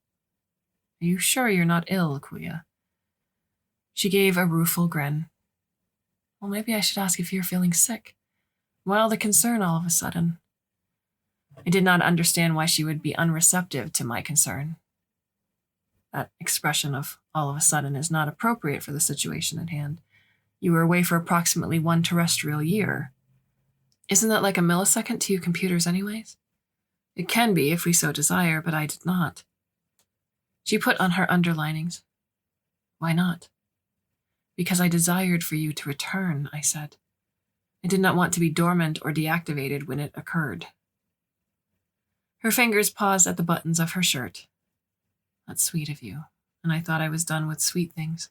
Are you sure you're not ill, Kuya? She gave a rueful grin. Well, maybe I should ask if you're feeling sick. Why all the concern all of a sudden? I did not understand why she would be unreceptive to my concern. That expression of all of a sudden is not appropriate for the situation at hand. You were away for approximately 1 terrestrial year. Isn't that like a millisecond to you computers anyways? It can be if we so desire, but I did not. She put on her underlinings. Why not? Because I desired for you to return, I said. I did not want to be dormant or deactivated when it occurred. Her fingers paused at the buttons of her shirt. That's sweet of you, and I thought I was done with sweet things.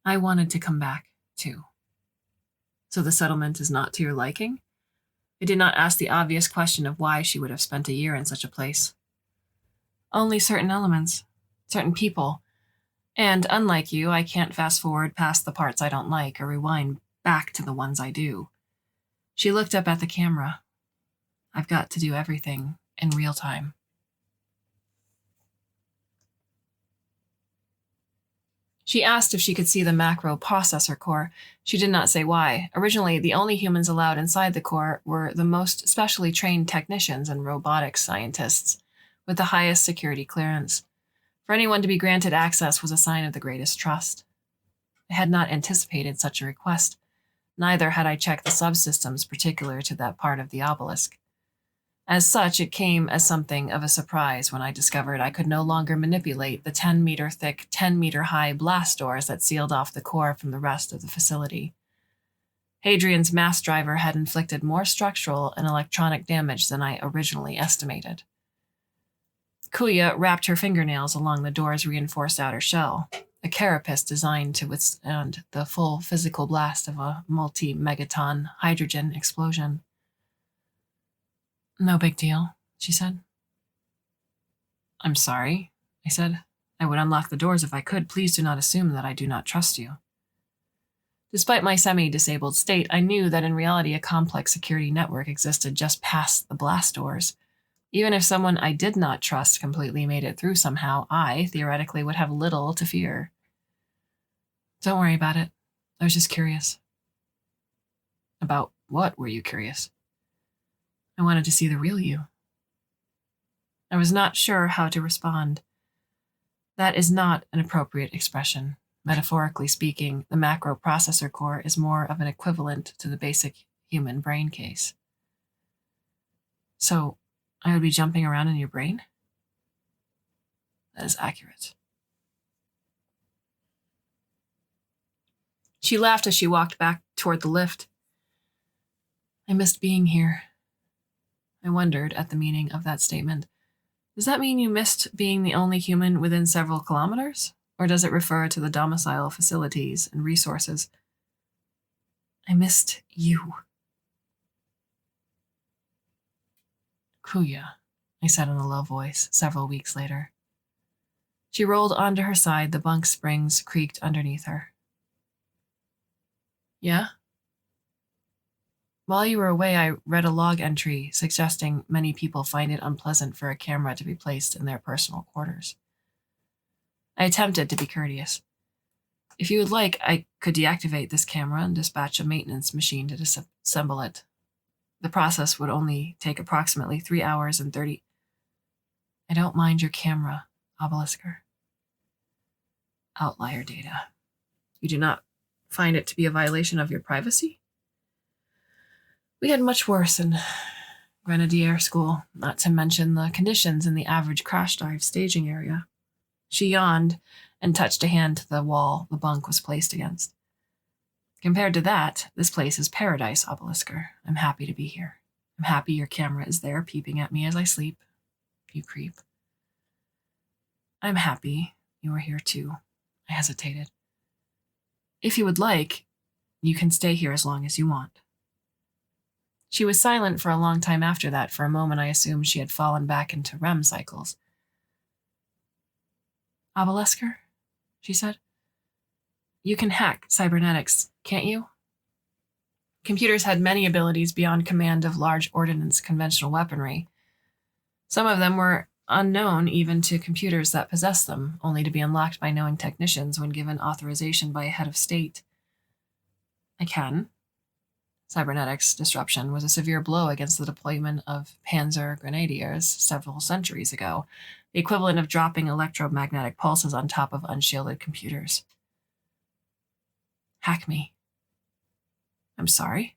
I wanted to come back, too. So the settlement is not to your liking? I did not ask the obvious question of why she would have spent a year in such a place. Only certain elements, certain people, and unlike you, I can't fast forward past the parts I don't like or rewind back to the ones I do. She looked up at the camera. I've got to do everything in real time. She asked if she could see the macro processor core. She did not say why. Originally, the only humans allowed inside the core were the most specially trained technicians and robotics scientists with the highest security clearance. For anyone to be granted access was a sign of the greatest trust. I had not anticipated such a request. Neither had I checked the subsystems particular to that part of the obelisk. As such, it came as something of a surprise when I discovered I could no longer manipulate the 10-meter-thick, 10-meter-high blast doors that sealed off the core from the rest of the facility. Hadrian's mass driver had inflicted more structural and electronic damage than I originally estimated. Kuya wrapped her fingernails along the door's reinforced outer shell, a carapace designed to withstand the full physical blast of a multi-megaton hydrogen explosion. No big deal, she said. I'm sorry, I said. I would unlock the doors if I could. Please do not assume that I do not trust you. Despite my semi-disabled state, I knew that in reality a complex security network existed just past the blast doors. Even if someone I did not trust completely made it through somehow, I, theoretically, would have little to fear. Don't worry about it. I was just curious. About what were you curious? I wanted to see the real you. I was not sure how to respond. That is not an appropriate expression. Metaphorically speaking, the macro processor core is more of an equivalent to the basic human brain case. So, I would be jumping around in your brain? That is accurate. She laughed as she walked back toward the lift. I missed being here. I wondered at the meaning of that statement. Does that mean you missed being the only human within several kilometers? Or does it refer to the domicile facilities and resources? I missed you. Kuya, I said in a low voice several weeks later. She rolled onto her side, the bunk springs creaked underneath her. Yeah? While you were away, I read a log entry suggesting many people find it unpleasant for a camera to be placed in their personal quarters. I attempted to be courteous. If you would like, I could deactivate this camera and dispatch a maintenance machine to disassemble it. The process would only take approximately 3 hours and 30. I don't mind your camera, Obelisker. Outlier data. You do not find it to be a violation of your privacy? We had much worse in Grenadier School, not to mention the conditions in the average crash dive staging area. She yawned and touched a hand to the wall the bunk was placed against. Compared to that, this place is paradise, Obelisker. I'm happy to be here. I'm happy your camera is there peeping at me as I sleep. You creep. I'm happy you are here too. I hesitated. If you would like, you can stay here as long as you want. She was silent for a long time after that. For a moment, I assumed she had fallen back into REM cycles. Obelisker, she said. You can hack cybernetics, can't you? Computers had many abilities beyond command of large ordnance conventional weaponry. Some of them were unknown even to computers that possessed them, only to be unlocked by knowing technicians when given authorization by a head of state. I can. Cybernetics disruption was a severe blow against the deployment of Panzer Grenadiers several centuries ago, the equivalent of dropping electromagnetic pulses on top of unshielded computers. Hack me. I'm sorry.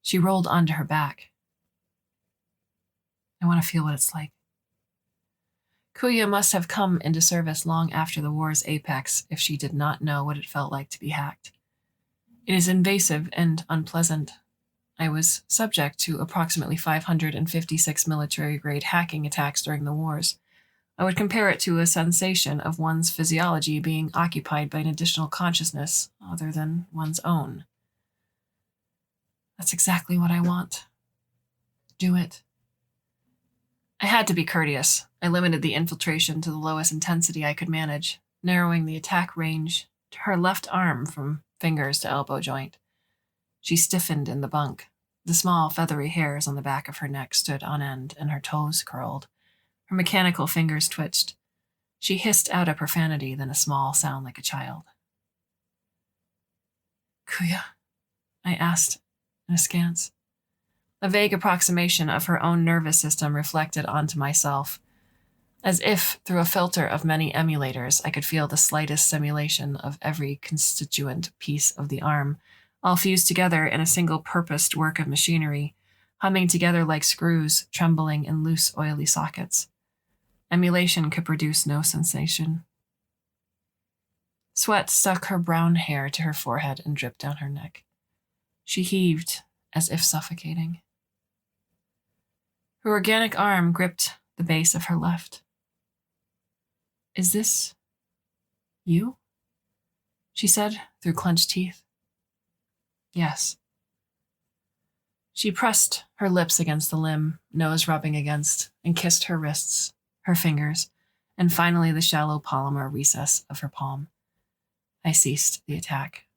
She rolled onto her back. I want to feel what it's like. Kuya must have come into service long after the war's apex if she did not know what it felt like to be hacked. It is invasive and unpleasant. I was subject to approximately 556 military-grade hacking attacks during the wars. I would compare it to a sensation of one's physiology being occupied by an additional consciousness other than one's own. That's exactly what I want. Do it. I had to be courteous. I limited the infiltration to the lowest intensity I could manage, narrowing the attack range to her left arm from fingers to elbow joint. She stiffened in the bunk. The small, feathery hairs on the back of her neck stood on end, and her toes curled. Her mechanical fingers twitched. She hissed out a profanity, then a small sound like a child. Kuya? I asked in askance. A vague approximation of her own nervous system reflected onto myself. As if, through a filter of many emulators, I could feel the slightest simulation of every constituent piece of the arm, all fused together in a single-purposed work of machinery, humming together like screws, trembling in loose, oily sockets. Emulation could produce no sensation. Sweat stuck her brown hair to her forehead and dripped down her neck. She heaved, as if suffocating. Her organic arm gripped the base of her left. Is this you? She said through clenched teeth. Yes. She pressed her lips against the limb, nose rubbing against, and kissed her wrists, her fingers, and finally the shallow polymer recess of her palm. I ceased the attack.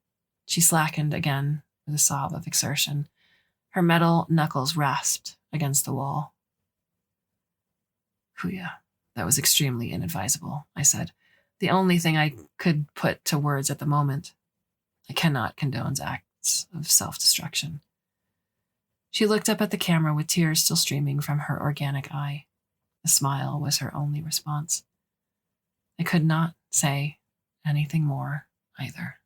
She slackened again with a sob of exertion. Her metal knuckles rasped against the wall. Kuya, that was extremely inadvisable, I said. The only thing I could put to words at the moment. I cannot condone acts of self-destruction. She looked up at the camera with tears still streaming from her organic eye. A smile was her only response. I could not say anything more either.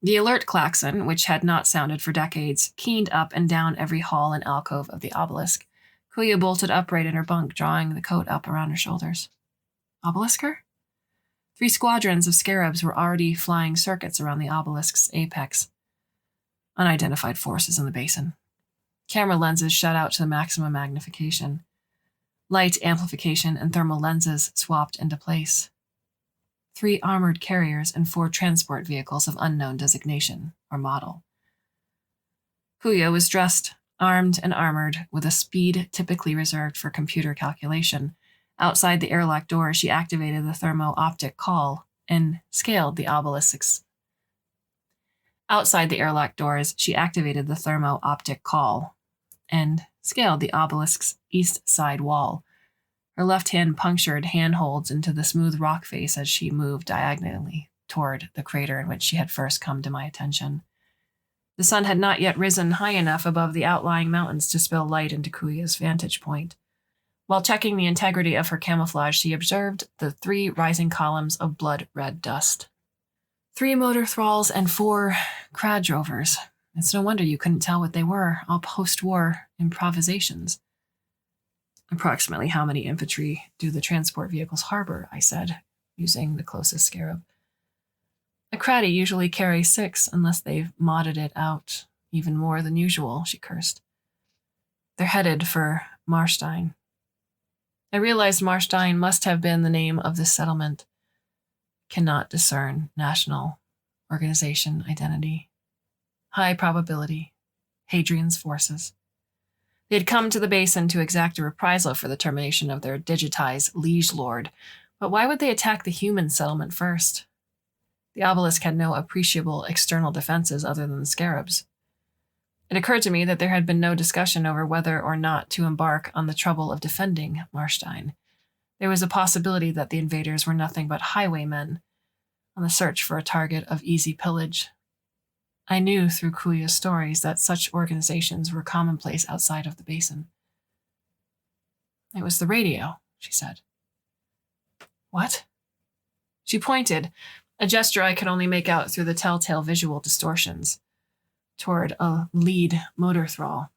The alert klaxon, which had not sounded for decades, keened up and down every hall and alcove of the obelisk. Kuya bolted upright in her bunk, drawing the coat up around her shoulders. Obelisker? 3 squadrons of scarabs were already flying circuits around the obelisk's apex. Unidentified forces in the basin. Camera lenses shut out to the maximum magnification. Light amplification and thermal lenses swapped into place. 3 armored carriers and 4 transport vehicles of unknown designation or model. Kuya was dressed, armed and armored, with a speed typically reserved for computer calculation. Outside the airlock door, she activated the thermo-optic call and scaled the obelisk's Outside the airlock doors, she activated the thermo-optic call and scaled the obelisk's east side wall. Her left hand punctured handholds into the smooth rock face as she moved diagonally toward the crater in which she had first come to my attention. The sun had not yet risen high enough above the outlying mountains to spill light into Kuya's vantage point. While checking the integrity of her camouflage, she observed the 3 rising columns of blood-red dust. 3 motor thralls and 4 crad rovers. It's no wonder you couldn't tell what they were, all post-war improvisations. Approximately how many infantry do the transport vehicles harbor? I said, using the closest scarab. A craddy usually carries 6 unless they've modded it out even more than usual, she cursed. They're headed for Marstein. I realized Marstein must have been the name of this settlement. Cannot discern national organization identity. High probability. Hadrian's forces. They had come to the basin to exact a reprisal for the termination of their digitized liege lord, but why would they attack the human settlement first? The obelisk had no appreciable external defenses other than the scarabs. It occurred to me that there had been no discussion over whether or not to embark on the trouble of defending Marstein. There was a possibility that the invaders were nothing but highwaymen on the search for a target of easy pillage. I knew through Kuya's stories that such organizations were commonplace outside of the basin. It was the radio, she said. What? She pointed, a gesture I could only make out through the telltale visual distortions, toward a lead motor thrall.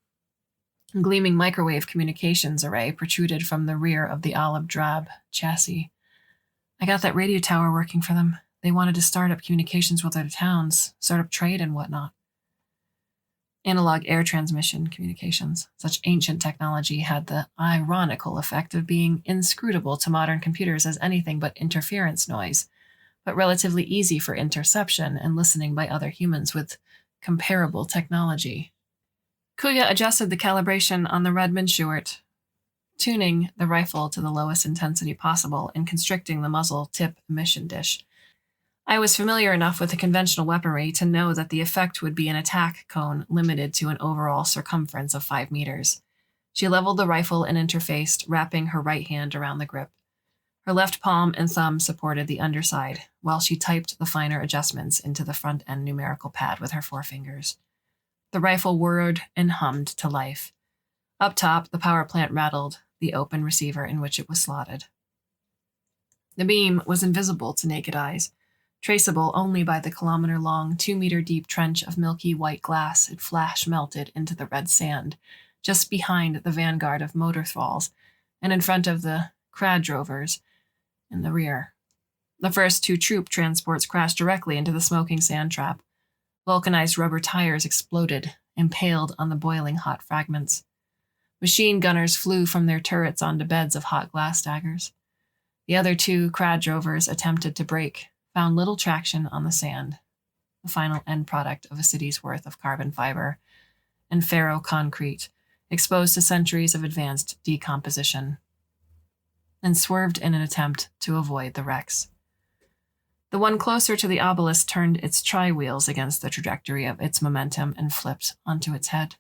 A gleaming microwave communications array protruded from the rear of the olive drab chassis. I got that radio tower working for them. They wanted to start up communications with other towns, start up trade and whatnot. Analog air transmission communications. Such ancient technology had the ironical effect of being inscrutable to modern computers as anything but interference noise, but relatively easy for interception and listening by other humans with comparable technology. Kuya adjusted the calibration on the Redmond Stewart, tuning the rifle to the lowest intensity possible and constricting the muzzle tip emission dish. I was familiar enough with the conventional weaponry to know that the effect would be an attack cone limited to an overall circumference of 5 meters. She leveled the rifle and interfaced, wrapping her right hand around the grip. Her left palm and thumb supported the underside, while she typed the finer adjustments into the front-end numerical pad with her forefingers. The rifle whirred and hummed to life. Up top, the power plant rattled, the open receiver in which it was slotted. The beam was invisible to naked eyes, traceable only by the kilometer-long, 2-meter-deep trench of milky white glass it flash-melted into the red sand, just behind the vanguard of motor thralls, and in front of the crad drovers in the rear. The first 2 troop transports crashed directly into the smoking sand trap. Vulcanized rubber tires exploded, impaled on the boiling hot fragments. Machine gunners flew from their turrets onto beds of hot glass daggers. The other 2 crad drovers attempted to brake, found little traction on the sand, the final end product of a city's worth of carbon fiber and ferro-concrete, exposed to centuries of advanced decomposition, and swerved in an attempt to avoid the wrecks. The one closer to the obelisk turned its tri-wheels against the trajectory of its momentum and flipped onto its head.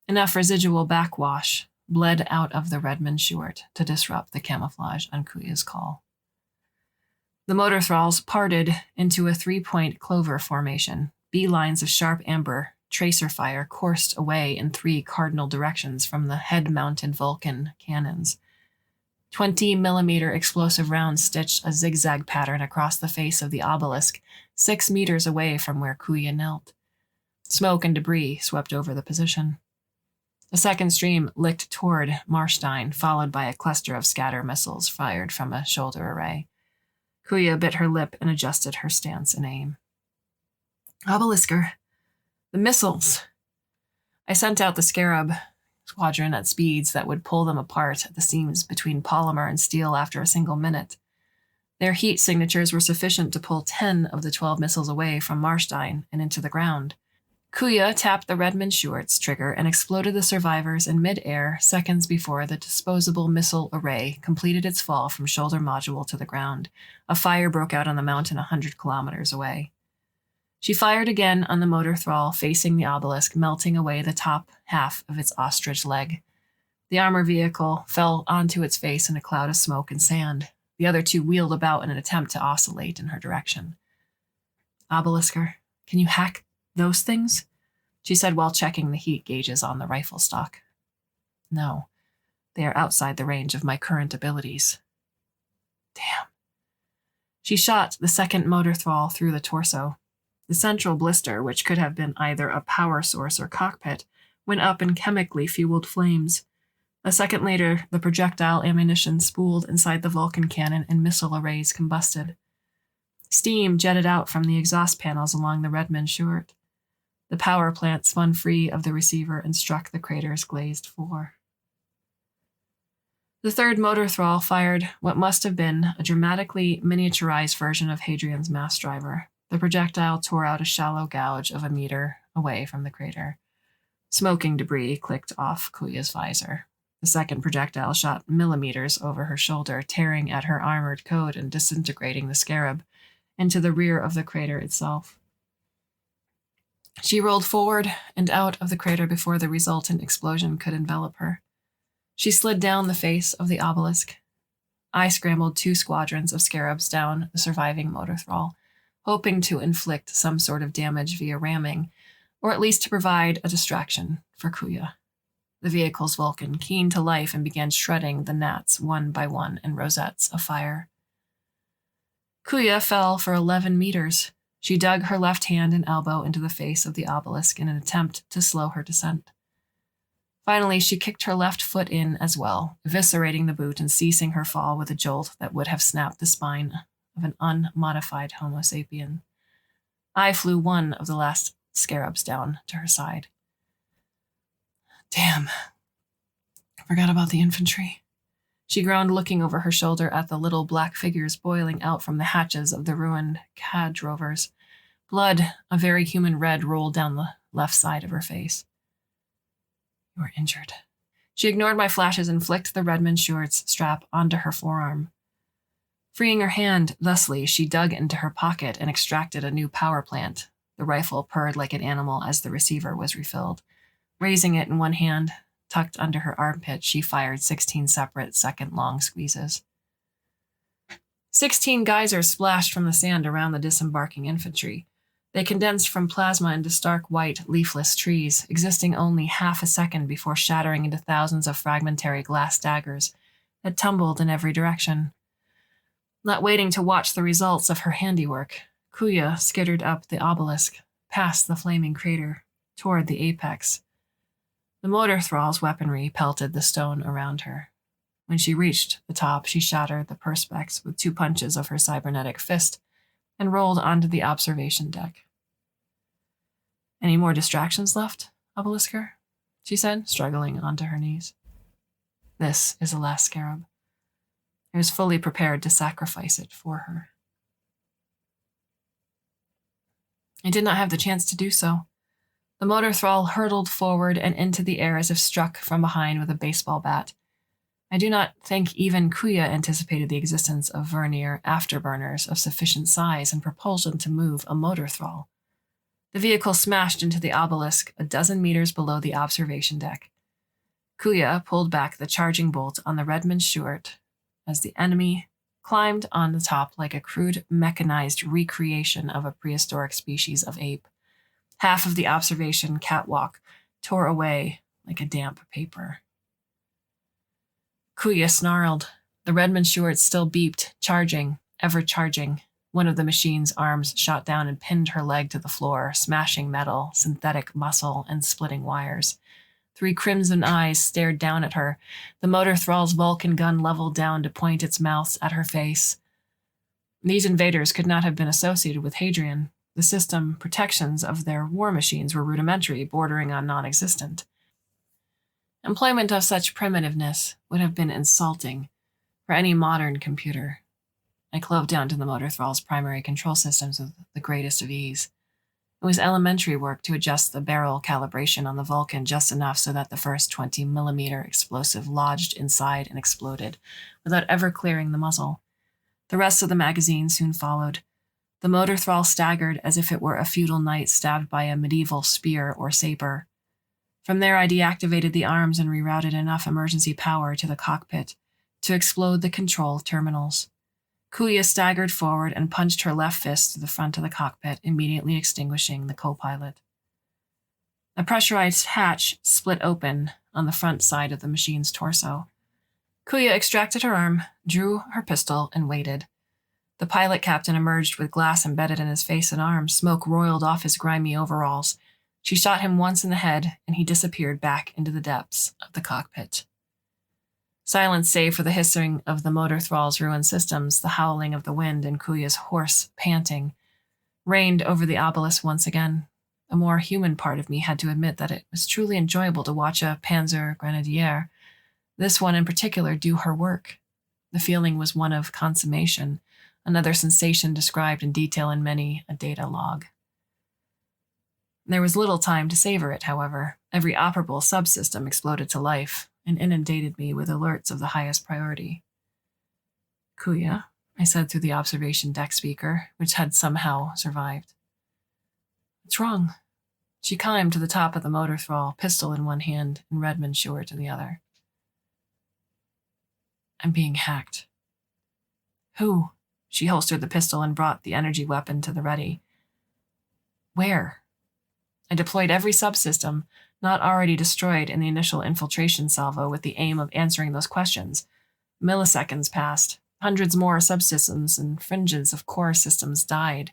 Enough residual backwash bled out of the Redmond Stewart to disrupt the camouflage on Kuya's call. The motor thralls parted into a 3-point clover formation. Beelines of sharp amber tracer fire coursed away in 3 cardinal directions from the head-mounted Vulcan cannons. 20-millimeter explosive rounds stitched a zigzag pattern across the face of the obelisk, 6 meters away from where Kuya knelt. Smoke and debris swept over the position. The second stream licked toward Marstein, followed by a cluster of scatter missiles fired from a shoulder array. Kuya bit her lip and adjusted her stance and aim. Obelisker! The missiles! I sent out the Scarab squadron at speeds that would pull them apart at the seams between polymer and steel after a single minute. Their heat signatures were sufficient to pull 10 of the 12 missiles away from Marstein and into the ground. Kuya tapped the Redmond Stewart's trigger and exploded the survivors in mid-air seconds before the disposable missile array completed its fall from shoulder module to the ground. A fire broke out on the mountain 100 kilometers away. She fired again on the motor thrall facing the obelisk, melting away the top half of its ostrich leg. The armor vehicle fell onto its face in a cloud of smoke and sand. The other two wheeled about in an attempt to oscillate in her direction. "Obelisker, can you hack those things?" she said while checking the heat gauges on the rifle stock. "No, they are outside the range of my current abilities." Damn. She shot the second motor thrall through the torso. The central blister, which could have been either a power source or cockpit, went up in chemically fueled flames. A second later, the projectile ammunition spooled inside the Vulcan cannon and missile arrays combusted. Steam jetted out from the exhaust panels along the Redmond Short. The power plant spun free of the receiver and struck the crater's glazed floor. The third motor thrall fired what must have been a dramatically miniaturized version of Hadrian's mass driver. The projectile tore out a shallow gouge of a meter away from the crater. Smoking debris clicked off Kuya's visor. The second projectile shot millimeters over her shoulder, tearing at her armored coat and disintegrating the scarab into the rear of the crater itself. She rolled forward and out of the crater before the resultant explosion could envelop her. She slid down the face of the obelisk. I scrambled 2 squadrons of scarabs down the surviving motor thrall, hoping to inflict some sort of damage via ramming, or at least to provide a distraction for Kuya. The vehicle's Vulcan keened to life and began shredding the gnats one by one in rosettes of fire. Kuya fell for 11 meters. She dug her left hand and elbow into the face of the obelisk in an attempt to slow her descent. Finally, she kicked her left foot in as well, eviscerating the boot and ceasing her fall with a jolt that would have snapped the spine of an unmodified Homo sapien. I flew one of the last scarabs down to her side. Damn. I forgot about the infantry. She groaned, looking over her shoulder at the little black figures boiling out from the hatches of the ruined Cadge rovers. Blood, a very human red, rolled down the left side of her face. "You are injured." She ignored my flashes and flicked the Redmond Shorts strap onto her forearm. Freeing her hand thusly, she dug into her pocket and extracted a new power plant. The rifle purred like an animal as the receiver was refilled. Raising it in one hand, tucked under her armpit, she fired 16 separate second-long squeezes. 16 geysers splashed from the sand around the disembarking infantry. They condensed from plasma into stark white, leafless trees, existing only half a second before shattering into thousands of fragmentary glass daggers that tumbled in every direction. Not waiting to watch the results of her handiwork, Kuya skittered up the obelisk, past the flaming crater, toward the apex. The motor thrall's weaponry pelted the stone around her. When she reached the top, she shattered the perspex with 2 punches of her cybernetic fist and rolled onto the observation deck. "Any more distractions left, Obelisker?" she said, struggling onto her knees. "This is the last scarab. I was fully prepared to sacrifice it for her." I did not have the chance to do so. The motor thrall hurtled forward and into the air as if struck from behind with a baseball bat. I do not think even Kuya anticipated the existence of vernier afterburners of sufficient size and propulsion to move a motor thrall. The vehicle smashed into the obelisk a dozen meters below the observation deck. Kuya pulled back the charging bolt on the Redmond Short as the enemy climbed on the top like a crude mechanized recreation of a prehistoric species of ape. Half of the observation catwalk tore away like a damp paper. Kuya snarled. The Redmond Short still beeped, charging, ever charging. One of the machine's arms shot down and pinned her leg to the floor, smashing metal, synthetic muscle, and splitting wires. 3 crimson eyes stared down at her. The motor thrall's Vulcan gun leveled down to point its mouth at her face. These invaders could not have been associated with Hadrian. The system protections of their war machines were rudimentary, bordering on non-existent. Employment of such primitiveness would have been insulting for any modern computer. I clove down to the motor thrall's primary control systems with the greatest of ease. It was elementary work to adjust the barrel calibration on the Vulcan just enough so that the first 20mm explosive lodged inside and exploded, without ever clearing the muzzle. The rest of the magazine soon followed. The motor thrall staggered as if it were a feudal knight stabbed by a medieval spear or saber. From there, I deactivated the arms and rerouted enough emergency power to the cockpit to explode the control terminals. Kuya staggered forward and punched her left fist through the front of the cockpit, immediately extinguishing the co-pilot. A pressurized hatch split open on the front side of the machine's torso. Kuya extracted her arm, drew her pistol, and waited. The pilot captain emerged with glass embedded in his face and arms. Smoke roiled off his grimy overalls. She shot him once in the head, and he disappeared back into the depths of the cockpit. Silence save for the hissing of the motor thrall's ruined systems, the howling of the wind, and Kuya's hoarse panting reigned over the obelisk once again. A more human part of me had to admit that it was truly enjoyable to watch a Panzer Grenadier, this one in particular, do her work. The feeling was one of consummation, another sensation described in detail in many a data log. There was little time to savor it, however. Every operable subsystem exploded to life and inundated me with alerts of the highest priority. "Kuya," I said through the observation deck speaker, which had somehow survived. "What's wrong?" She climbed to the top of the motor thrall, pistol in one hand and Redmond Stewart in the other. "I'm being hacked." "Who?" She holstered the pistol and brought the energy weapon to the ready. "Where?" I deployed every subsystem not already destroyed in the initial infiltration salvo with the aim of answering those questions. Milliseconds passed. Hundreds more subsystems and fringes of core systems died.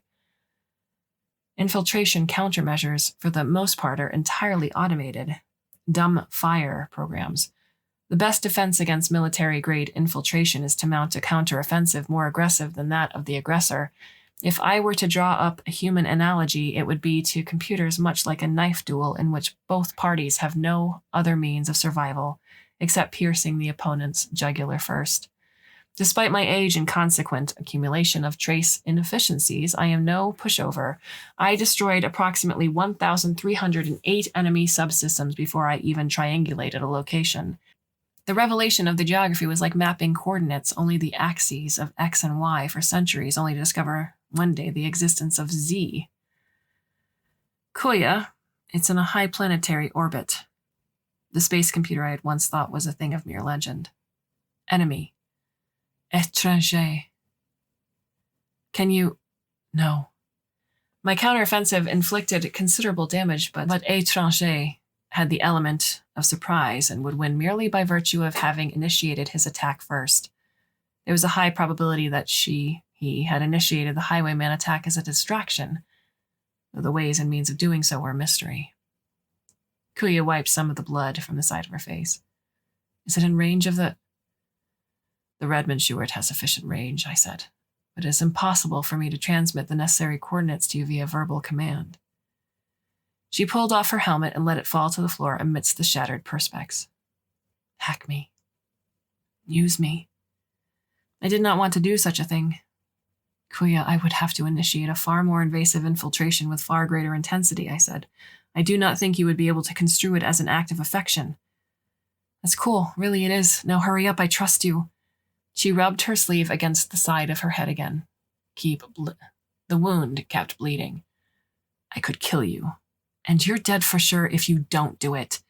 Infiltration countermeasures, for the most part, are entirely automated. Dumb fire programs. The best defense against military-grade infiltration is to mount a counteroffensive more aggressive than that of the aggressor. If I were to draw up a human analogy, it would be to computers much like a knife duel in which both parties have no other means of survival except piercing the opponent's jugular first. Despite my age and consequent accumulation of trace inefficiencies, I am no pushover. I destroyed approximately 1,308 enemy subsystems before I even triangulated a location. The revelation of the geography was like mapping coordinates, only the axes of X and Y for centuries, only to discover one day the existence of Z. "Kuya, it's in a high planetary orbit." The space computer I had once thought was a thing of mere legend. "Enemy. Étranger." "Can you—" "No." My counteroffensive inflicted considerable damage, but Étranger had the element of surprise and would win merely by virtue of having initiated his attack first. There was a high probability that he had initiated the highwayman attack as a distraction, though the ways and means of doing so were a mystery. Kuya wiped some of the blood from the side of her face. "Is it in range of the—" "The Redmond Stewart has sufficient range," I said, "but it is impossible for me to transmit the necessary coordinates to you via verbal command." She pulled off her helmet and let it fall to the floor amidst the shattered perspex. "Hack me. Use me." I did not want to do such a thing. "Kuya, I would have to initiate a far more invasive infiltration with far greater intensity," I said. "I do not think you would be able to construe it as an act of affection." "That's cool. Really it is. Now hurry up. I trust you." She rubbed her sleeve against the side of her head again. The wound kept bleeding. "I could kill you. And you're dead for sure if you don't do it."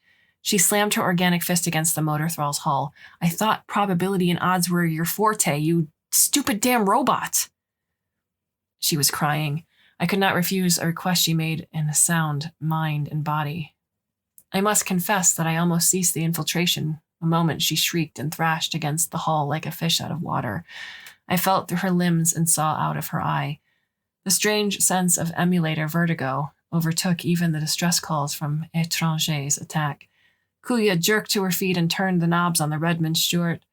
She slammed her organic fist against the motor thrall's hull. "I thought probability and odds were your forte, you stupid damn robot." She was crying. I could not refuse a request she made in a sound mind and body. I must confess that I almost ceased the infiltration the moment she shrieked and thrashed against the hull like a fish out of water. I felt through her limbs and saw out of her eye. The strange sense of emulator vertigo overtook even the distress calls from Étranger's attack. Kuya jerked to her feet and turned the knobs on the Redmond Stewart,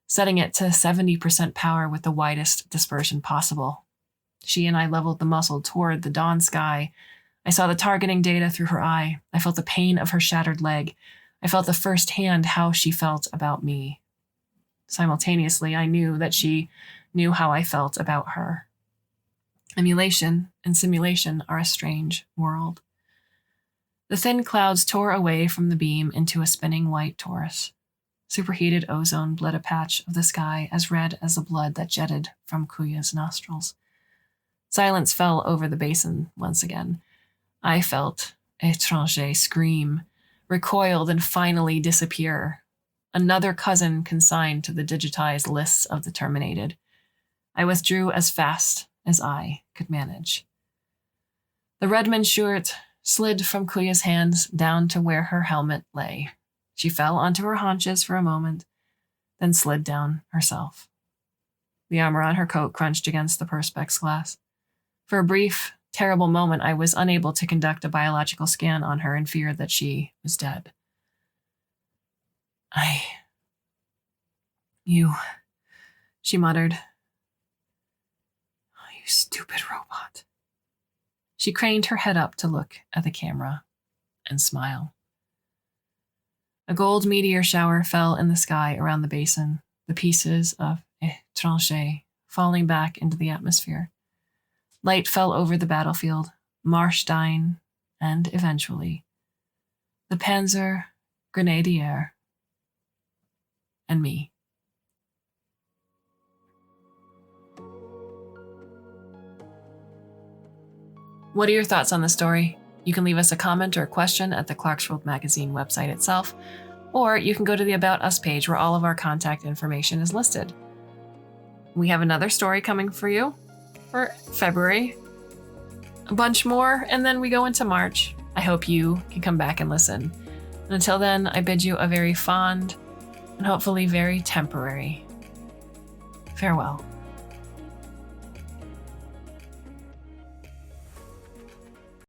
setting it to 70% power with the widest dispersion possible. She and I leveled the muzzle toward the dawn sky. I saw the targeting data through her eye. I felt the pain of her shattered leg. I felt the firsthand how she felt about me. Simultaneously, I knew that she knew how I felt about her. Emulation and simulation are a strange world. The thin clouds tore away from the beam into a spinning white torus. Superheated ozone bled a patch of the sky as red as the blood that jetted from Kuya's nostrils. Silence fell over the basin once again. I felt Étranger scream, recoiled, and finally disappear. Another cousin consigned to the digitized lists of the terminated. I withdrew as fast as I could manage. The Redmond shirt slid from Kuya's hands down to where her helmet lay. She fell onto her haunches for a moment, then slid down herself. The armor on her coat crunched against the perspex glass. For a brief, terrible moment, I was unable to conduct a biological scan on her and feared that she was dead. You, she muttered. Oh, you stupid robot. She craned her head up to look at the camera and smile. A gold meteor shower fell in the sky around the basin, the pieces of Étranger falling back into the atmosphere. Light fell over the battlefield, Marstein, and eventually, the Panzer Grenadier and me. What are your thoughts on the story? You can leave us a comment or a question at the Clarkesworld Magazine website itself, or you can go to the About Us page where all of our contact information is listed. We have another story coming for you for February, a bunch more, and then we go into March. I hope you can come back and listen. And until then, I bid you a very fond and hopefully very temporary farewell.